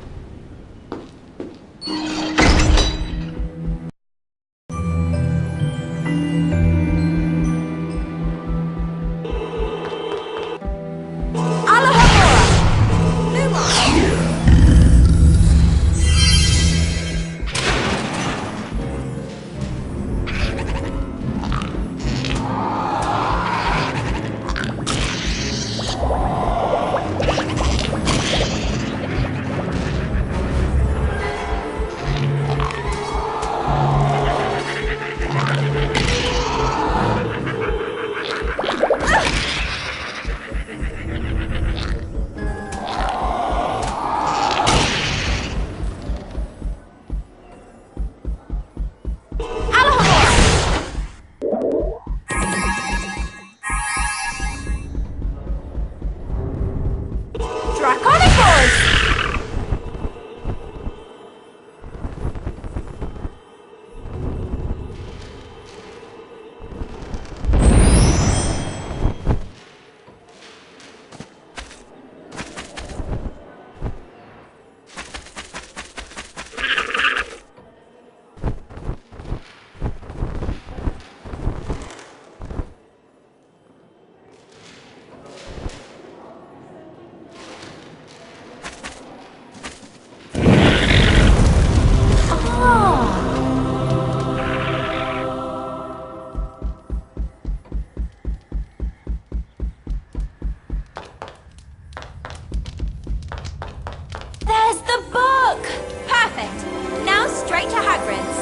There's the book! Perfect. Now straight to Hagrid's.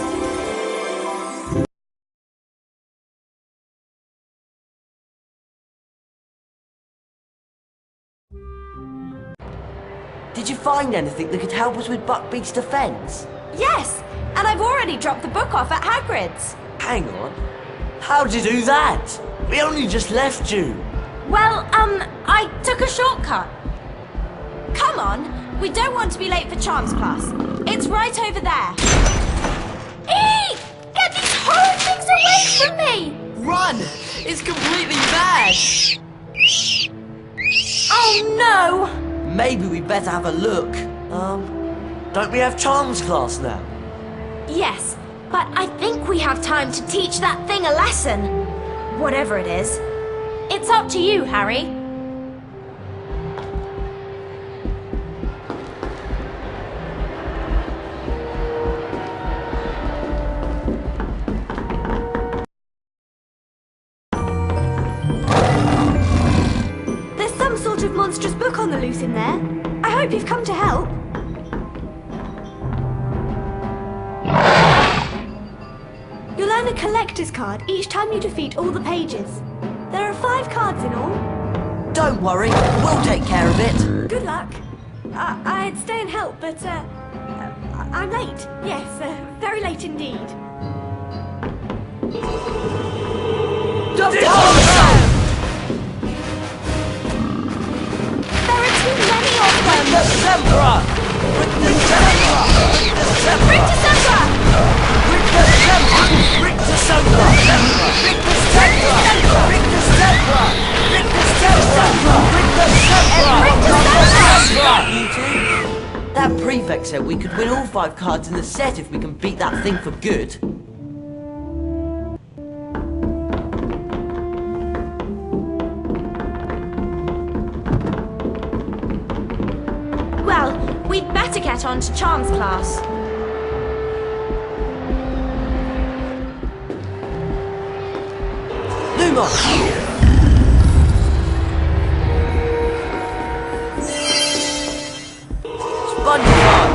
Did you find anything that could help us with Buckbeak's defense? Yes, and I've already dropped the book off at Hagrid's. Hang on. How'd you do that? We only just left you. Well, I took a shortcut. Come on, we don't want to be late for Charms class. It's right over there. Eek! from me! Run! It's completely mad! Oh no! Maybe we better have a look. Don't we have charms class now? Yes, but I think we have time to teach that thing a lesson. Whatever it is. It's up to you, Harry. There's some sort of monstrous book on the loose in there. I hope you've come to help. You'll earn a collector's card each time you defeat all the pages. There are 5 cards in all. Don't worry, we'll take care of it. Good luck. I'd stay and help, but I'm late. Yes, very late indeed. There are too many of them! The Sempra! With the Sempra! With the Sempra! Bring to Sempra! With the Sempra! Bring to Sempra! Bring the Sempra! Bring the Sempra! Bring the Sempra! Bring the Sempra! Bring the Sempra! That prefect said we could win all 5 cards in the set if we can beat that thing for good. Well, we'd better get on to charms class. Lumos! SpongeBob!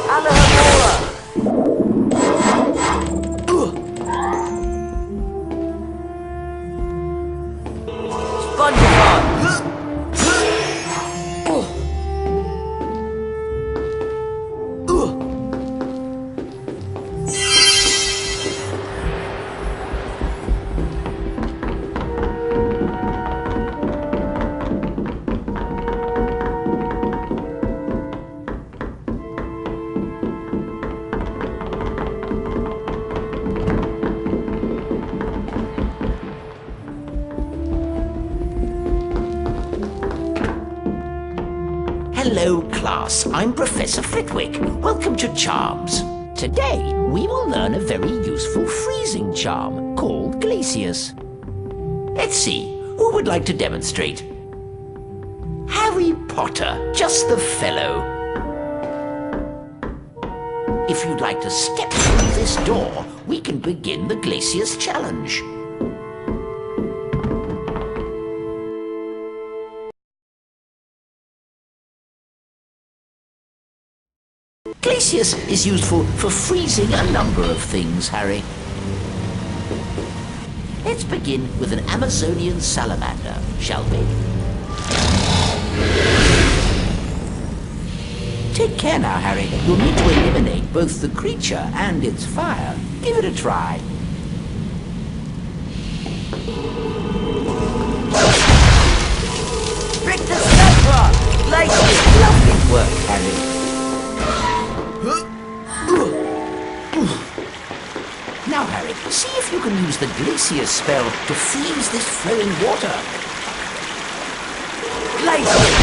Alahomora! SpongeBob! Hello, class. I'm Professor Flitwick. Welcome to Charms. Today, we will learn a very useful freezing charm called Glacius. Let's see, who would like to demonstrate? Harry Potter, just the fellow. If you'd like to step through this door, we can begin the Glacius challenge. Glacius is useful for freezing a number of things, Harry. Let's begin with an Amazonian salamander, shall we? Take care now, Harry. You'll need to eliminate both the creature and its fire. Give it a try. Bring the Sempra! Like Lovely work, Harry. Now, Harry, see if you can use the Glacius spell to freeze this flowing water. Glacius!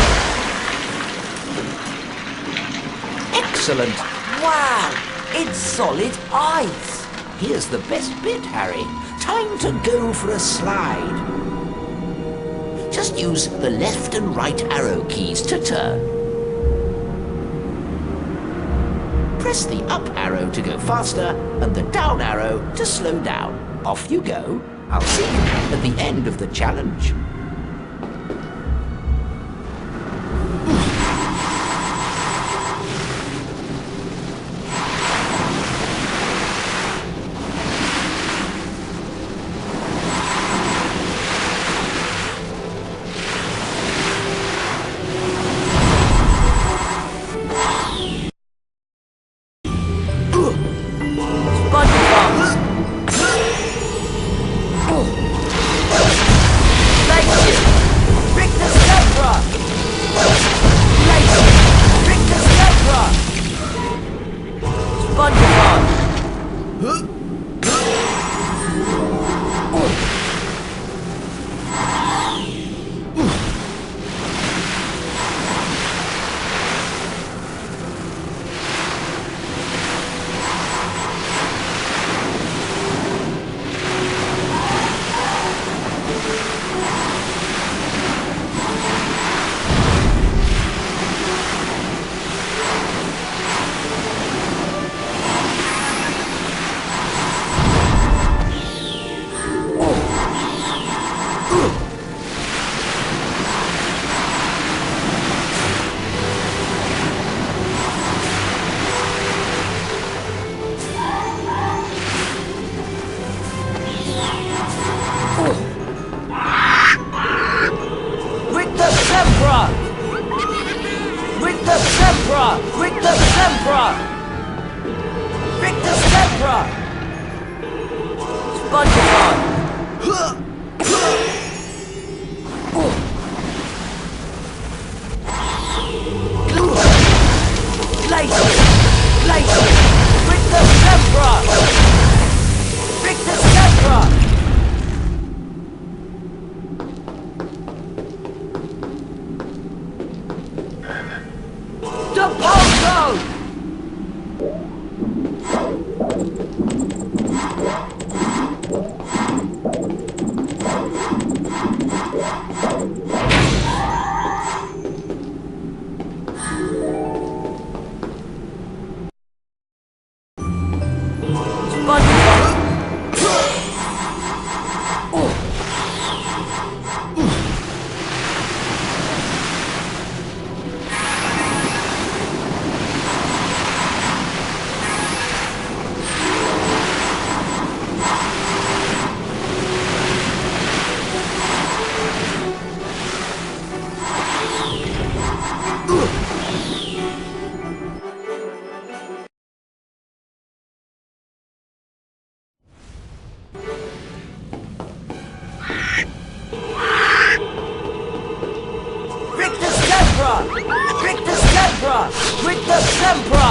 Excellent. Wow! It's solid ice! Here's the best bit, Harry. Time to go for a slide. Just use the left and right arrow keys to turn. Press the up arrow to go faster and the down arrow to slow down. Off you go. I'll see you at the end of the challenge. Victor Sempra! Victor Sempra! Victor Sempra! SpongeBob! Glacier! Glacier! Victor Sempra! Victor Sempra! DePolso! Victor Sempra! Victor Sempra!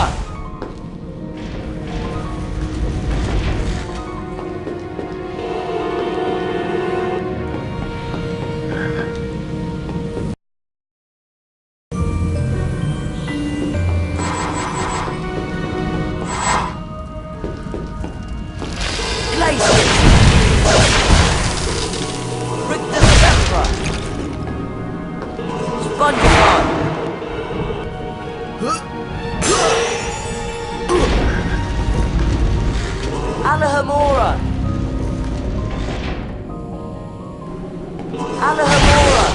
Glacier! Victor Sempra! SpongeBob! Alahamora! Alahamora!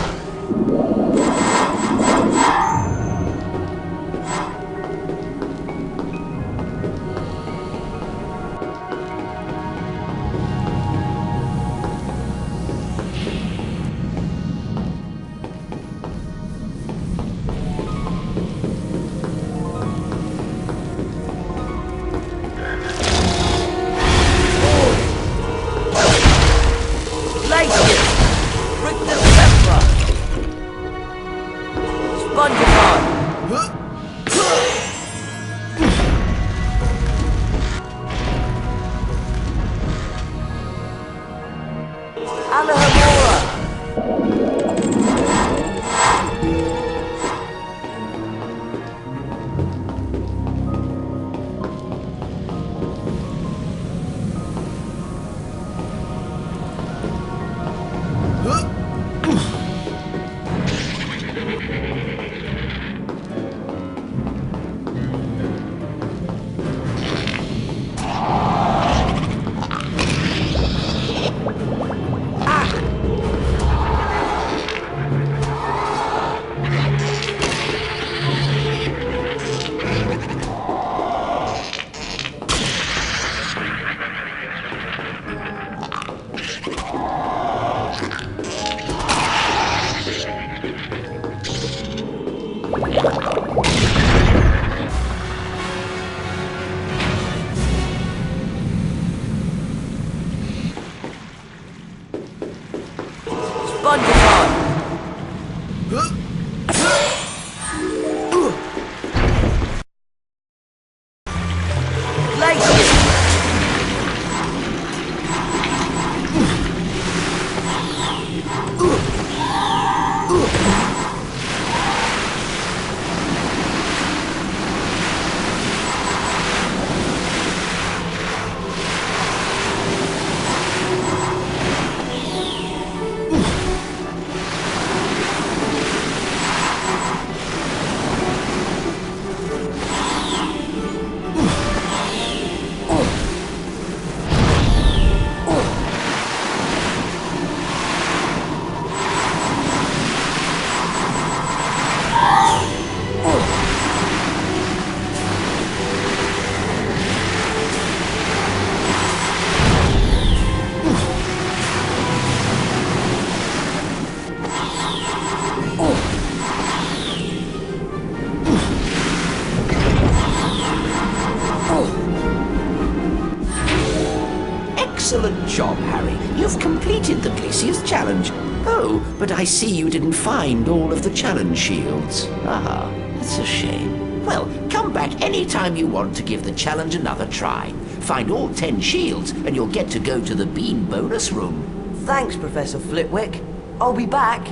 Excellent job, Harry. You've completed the Glacius challenge. Oh, but I see you didn't find all of the challenge shields. Ah, that's a shame. Well, come back anytime you want to give the challenge another try. Find all 10 shields, and you'll get to go to the Bean bonus room. Thanks, Professor Flitwick. I'll be back.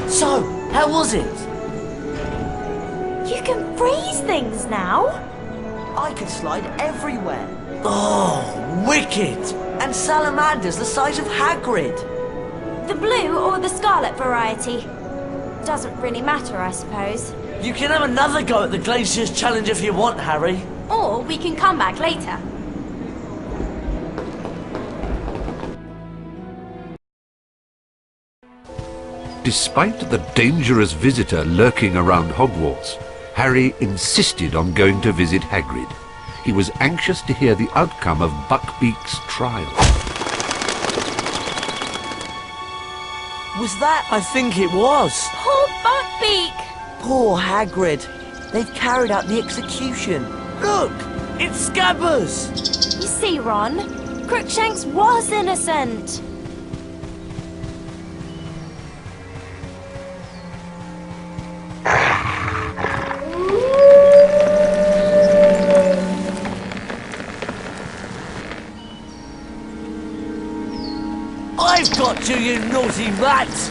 So, how was it? You can freeze things now. I could slide everywhere. Oh, wicked! And salamanders the size of Hagrid. The blue or the scarlet variety. Doesn't really matter, I suppose. You can have another go at the Glaciers challenge if you want, Harry. Or we can come back later. Despite the dangerous visitor lurking around Hogwarts, Harry insisted on going to visit Hagrid. He was anxious to hear the outcome of Buckbeak's trial. Was that? I think it was. Poor Buckbeak! Poor Hagrid. They've carried out the execution. Look! It's Scabbers! You see, Ron, Crookshanks was innocent. I've got you, you naughty rats!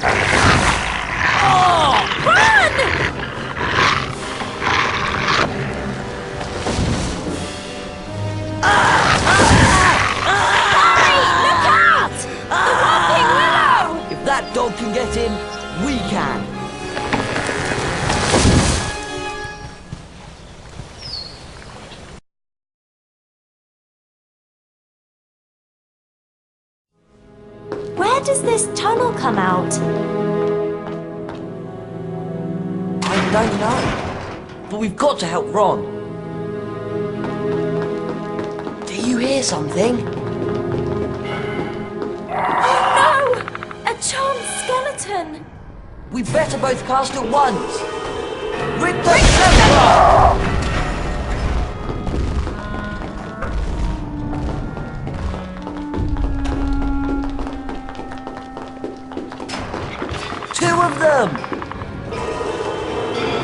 Oh! Run! If that dog can get in, we can. Where does this tunnel come out? I don't know. But we've got to help Ron. Do you hear something? Oh no! A charmed skeleton! We better both cast at once. Rid the Templar! Two of them!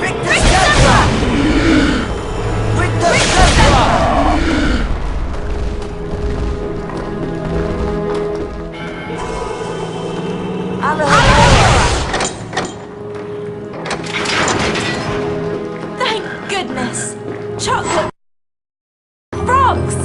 Rid the Templar! Rid the Templar! Thank goodness! Chocolate frogs!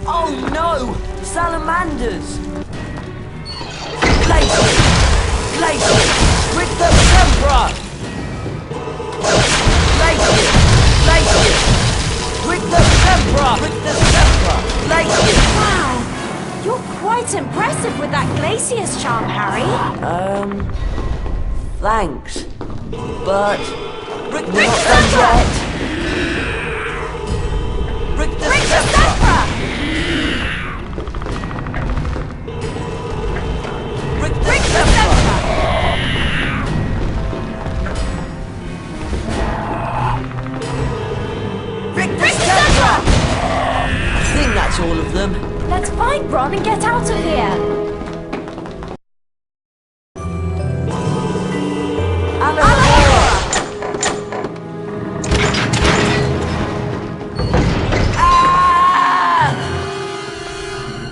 Oh no! Salamanders! Glacier! Glacier! Rid the Templar! Glacier! Glacier! Rid the Templar! Rid the Templar! Glacier! Wow! You're quite impressive with that Glacius charm, Harry. Thanks. But... Rid not the done Templar! yet. Rid the Rid the Templar! Templar! Rid the Rid the Templar! Rid the Templar! I think that's all of them. Let's find Ron and get out of here.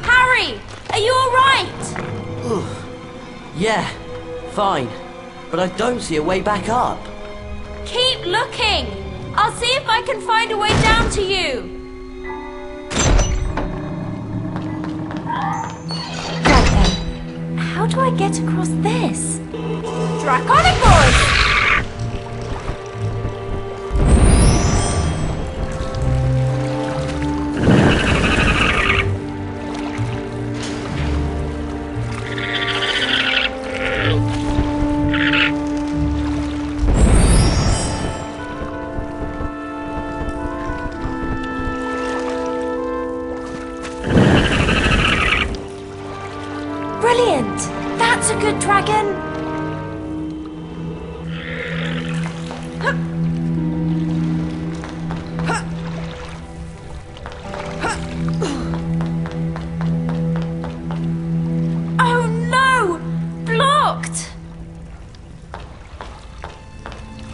Harry, are you all right? Yeah, fine. But I don't see a way back up. Keep looking! I'll see if I can find a way down to you! Right then, how do I get across this? Draconicus! Brilliant! That's a good dragon! Oh no! Blocked!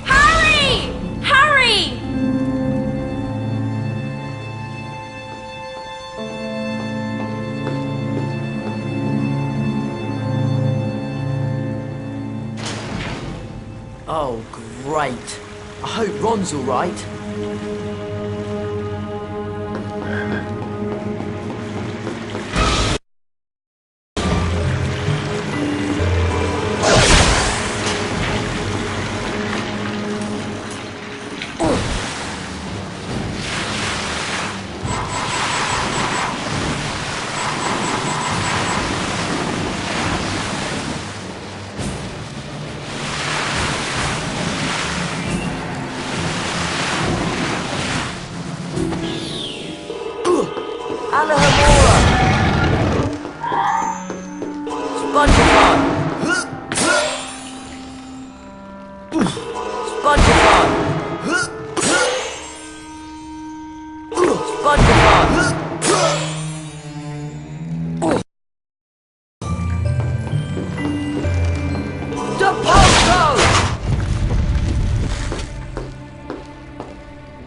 Harry! Harry! Oh, great. I hope Ron's all right.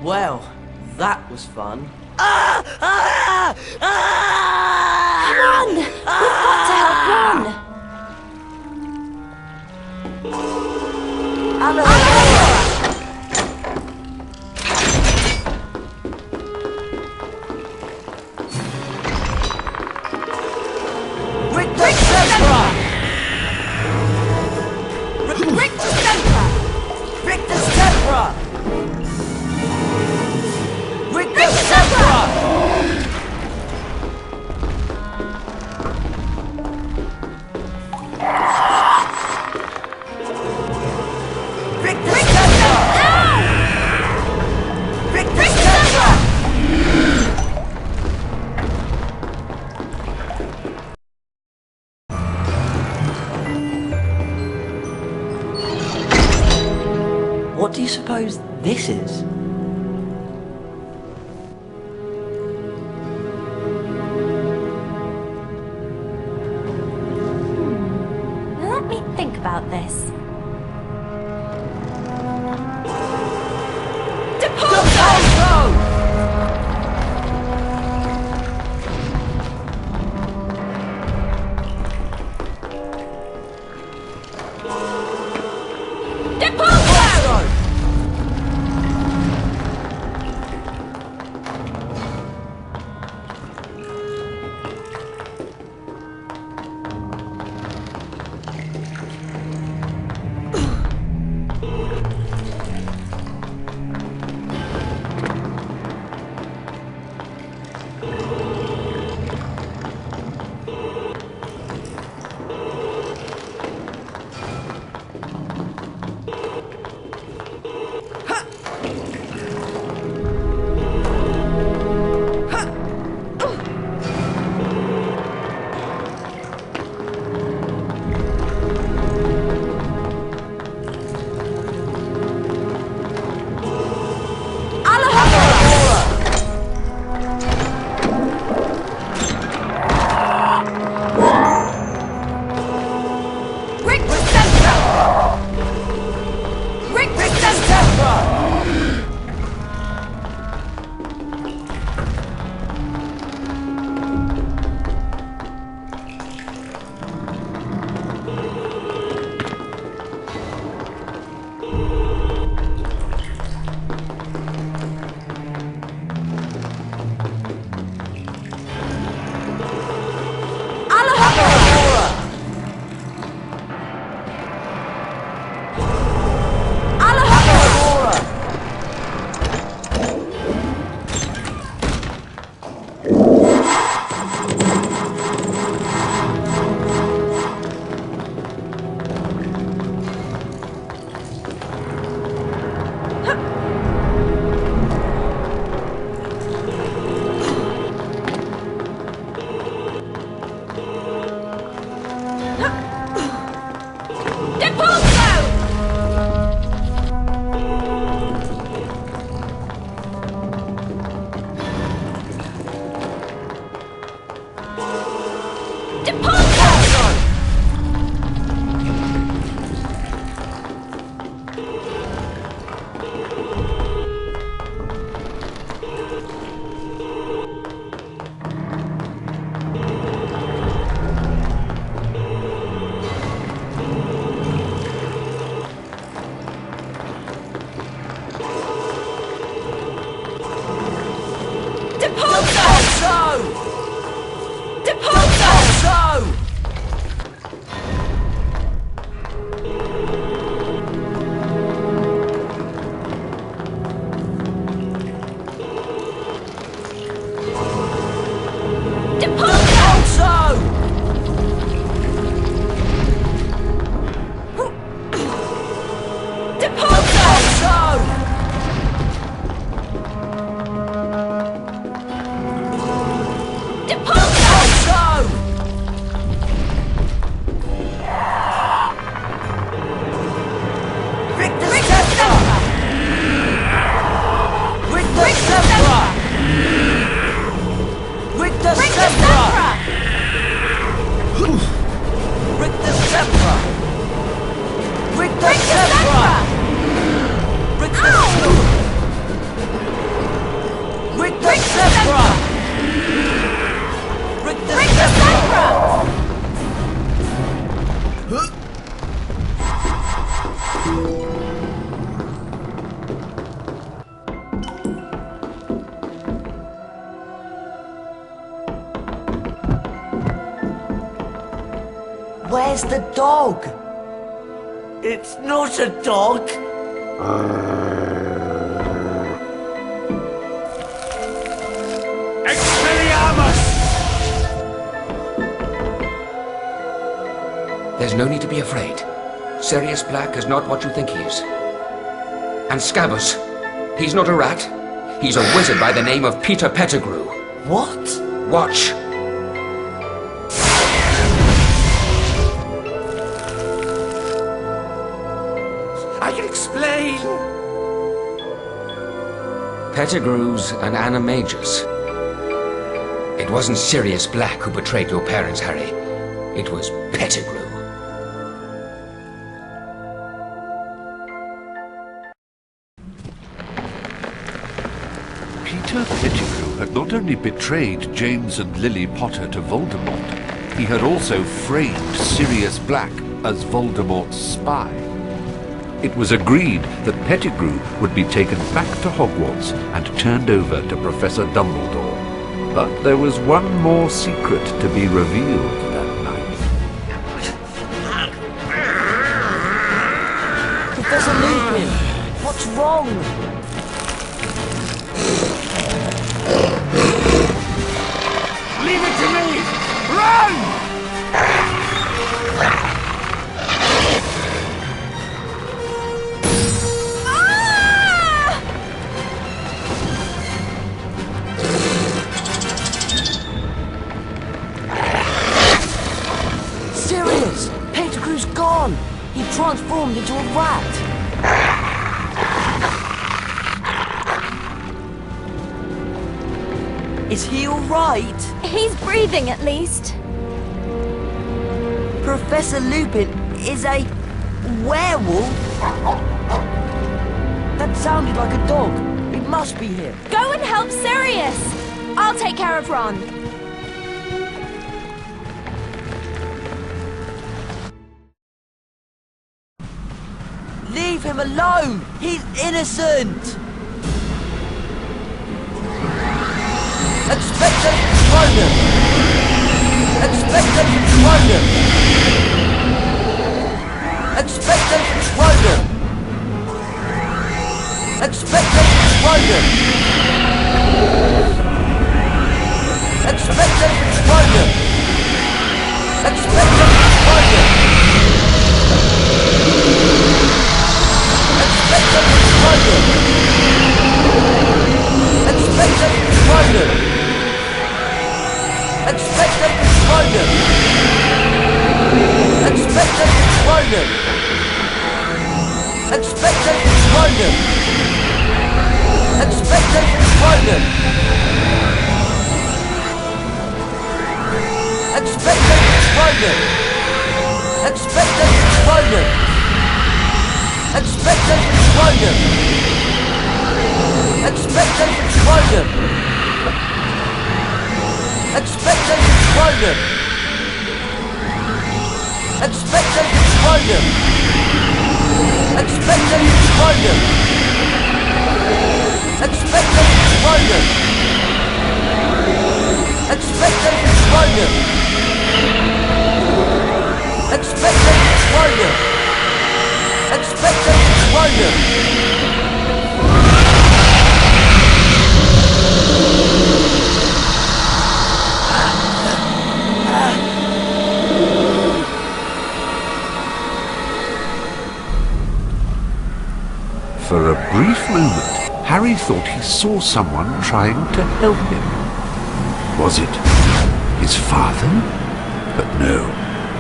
Well, that was fun. Come on! We've got to help Ron! What do you suppose this is? Let me think about this. Where's the dog? It's not a dog. Expelliarmus! There's no need to be afraid. Sirius Black is not what you think he is. And Scabbers, he's not a rat. He's a wizard by the name of Peter Pettigrew. What? Watch. I can explain. Pettigrew's an animagus. It wasn't Sirius Black who betrayed your parents, Harry. It was Pettigrew. Peter Pettigrew had not only betrayed James and Lily Potter to Voldemort, he had also framed Sirius Black as Voldemort's spy. It was agreed that Pettigrew would be taken back to Hogwarts and turned over to Professor Dumbledore. But there was one more secret to be revealed that night. Professor Lupin, what's wrong? Leave it to me! Run! Sirius! Pettigrew's gone! He transformed into a rat! Is he alright? He's breathing at least. Professor Lupin is a werewolf? That sounded like a dog. It must be him. Go and help Sirius. I'll take care of Ron. Leave him alone! He's innocent! Expecto Patronum! Expecto Patronum! Expecto Patronum! Expecto Patronum! Expecto Patronum! Expecto Patronum! Expecto Patronum! Expecto Patronum! Expecto Patronum! Expecto Patronum! Expecto Patronum! Expecto Patronum! Expecto Patronum! Expecto Patronum! Expecto Patronum! Expecto Patronum! Expecto Patronum! Expecto Patronum! Expecto Patronum! Expecto Patronum! Expecto Patronum! Expecto Patronum! Expecto Patronum! For a brief moment, Harry thought he saw someone trying to help him. Was it his father? But no,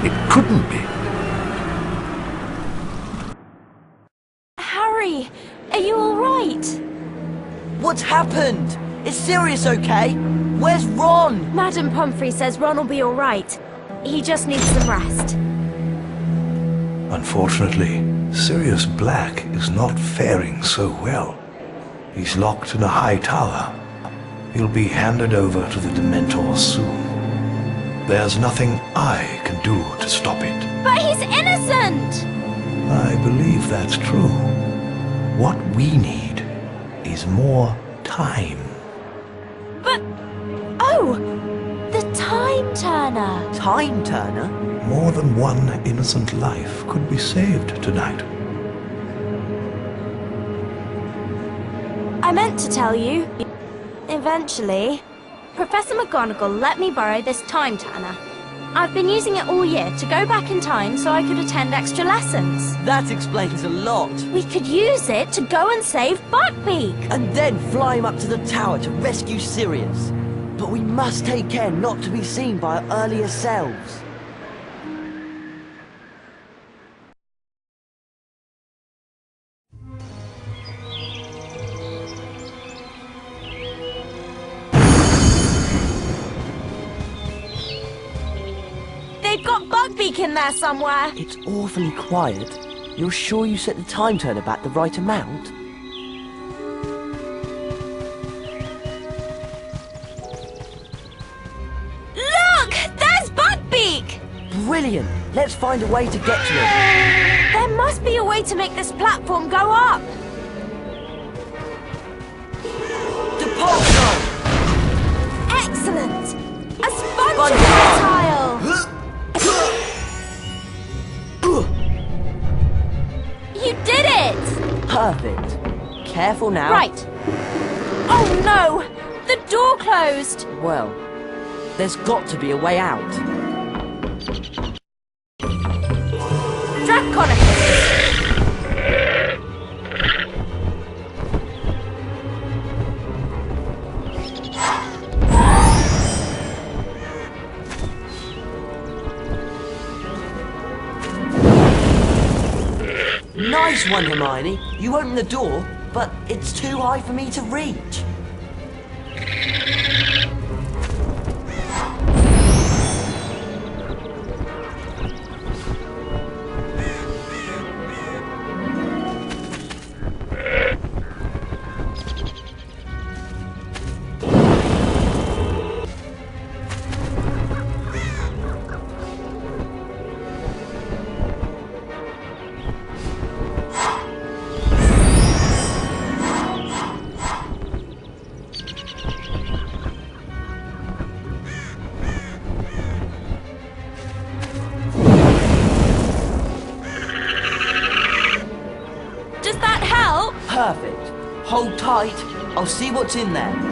it couldn't be. Harry, are you all right? What's happened? Is Sirius okay? Where's Ron? Madam Pomfrey says Ron will be all right. He just needs some rest. Unfortunately, Sirius Black is not faring so well. He's locked in a high tower. He'll be handed over to the Dementors soon. There's nothing I can do to stop it. But he's innocent! I believe that's true. What we need is more time. But... oh! The Time Turner! Time Turner? More than one innocent life could be saved tonight. I meant to tell you. Eventually, Professor McGonagall let me borrow this Time Turner. I've been using it all year to go back in time so I could attend extra lessons. That explains a lot. We could use it to go and save Buckbeak. And then fly him up to the tower to rescue Sirius. But we must take care not to be seen by our earlier selves. They've got Buckbeak in there somewhere. It's awfully quiet. You're sure you set the time turner back the right amount? Look! There's Buckbeak! Brilliant! Let's find a way to get to him. There must be a way to make this platform go up. Depulso! Excellent! A sponge projectile! You did it! Perfect. Careful now. Right. Oh no! The door closed! Well, there's got to be a way out. Draconicus! Nice one, Hermione. You opened the door, but it's too high for me to reach. Perfect. Hold tight. I'll see what's in there.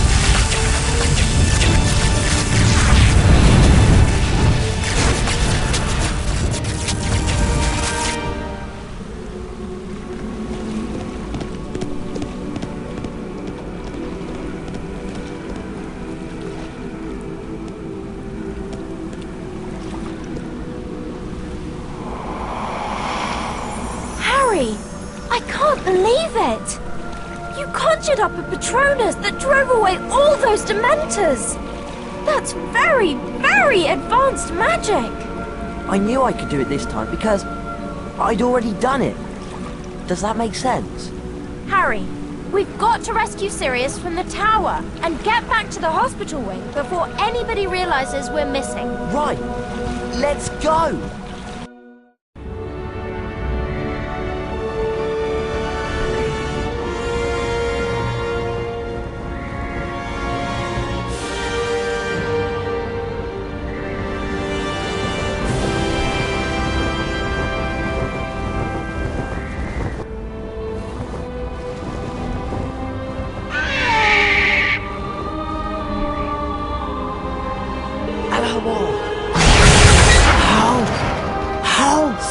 can't believe it! You conjured up a Patronus that drove away all those Dementors! That's very, very advanced magic! I knew I could do it this time because I'd already done it. Does that make sense? Harry, we've got to rescue Sirius from the tower and get back to the hospital wing before anybody realizes we're missing. Right. Let's go!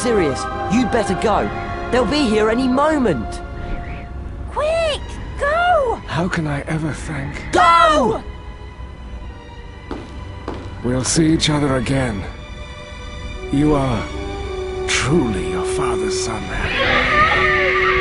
Sirius, you'd better go. They'll be here any moment. Quick, go! How can I ever thank... Go! We'll see each other again. You are truly your father's son, Harry.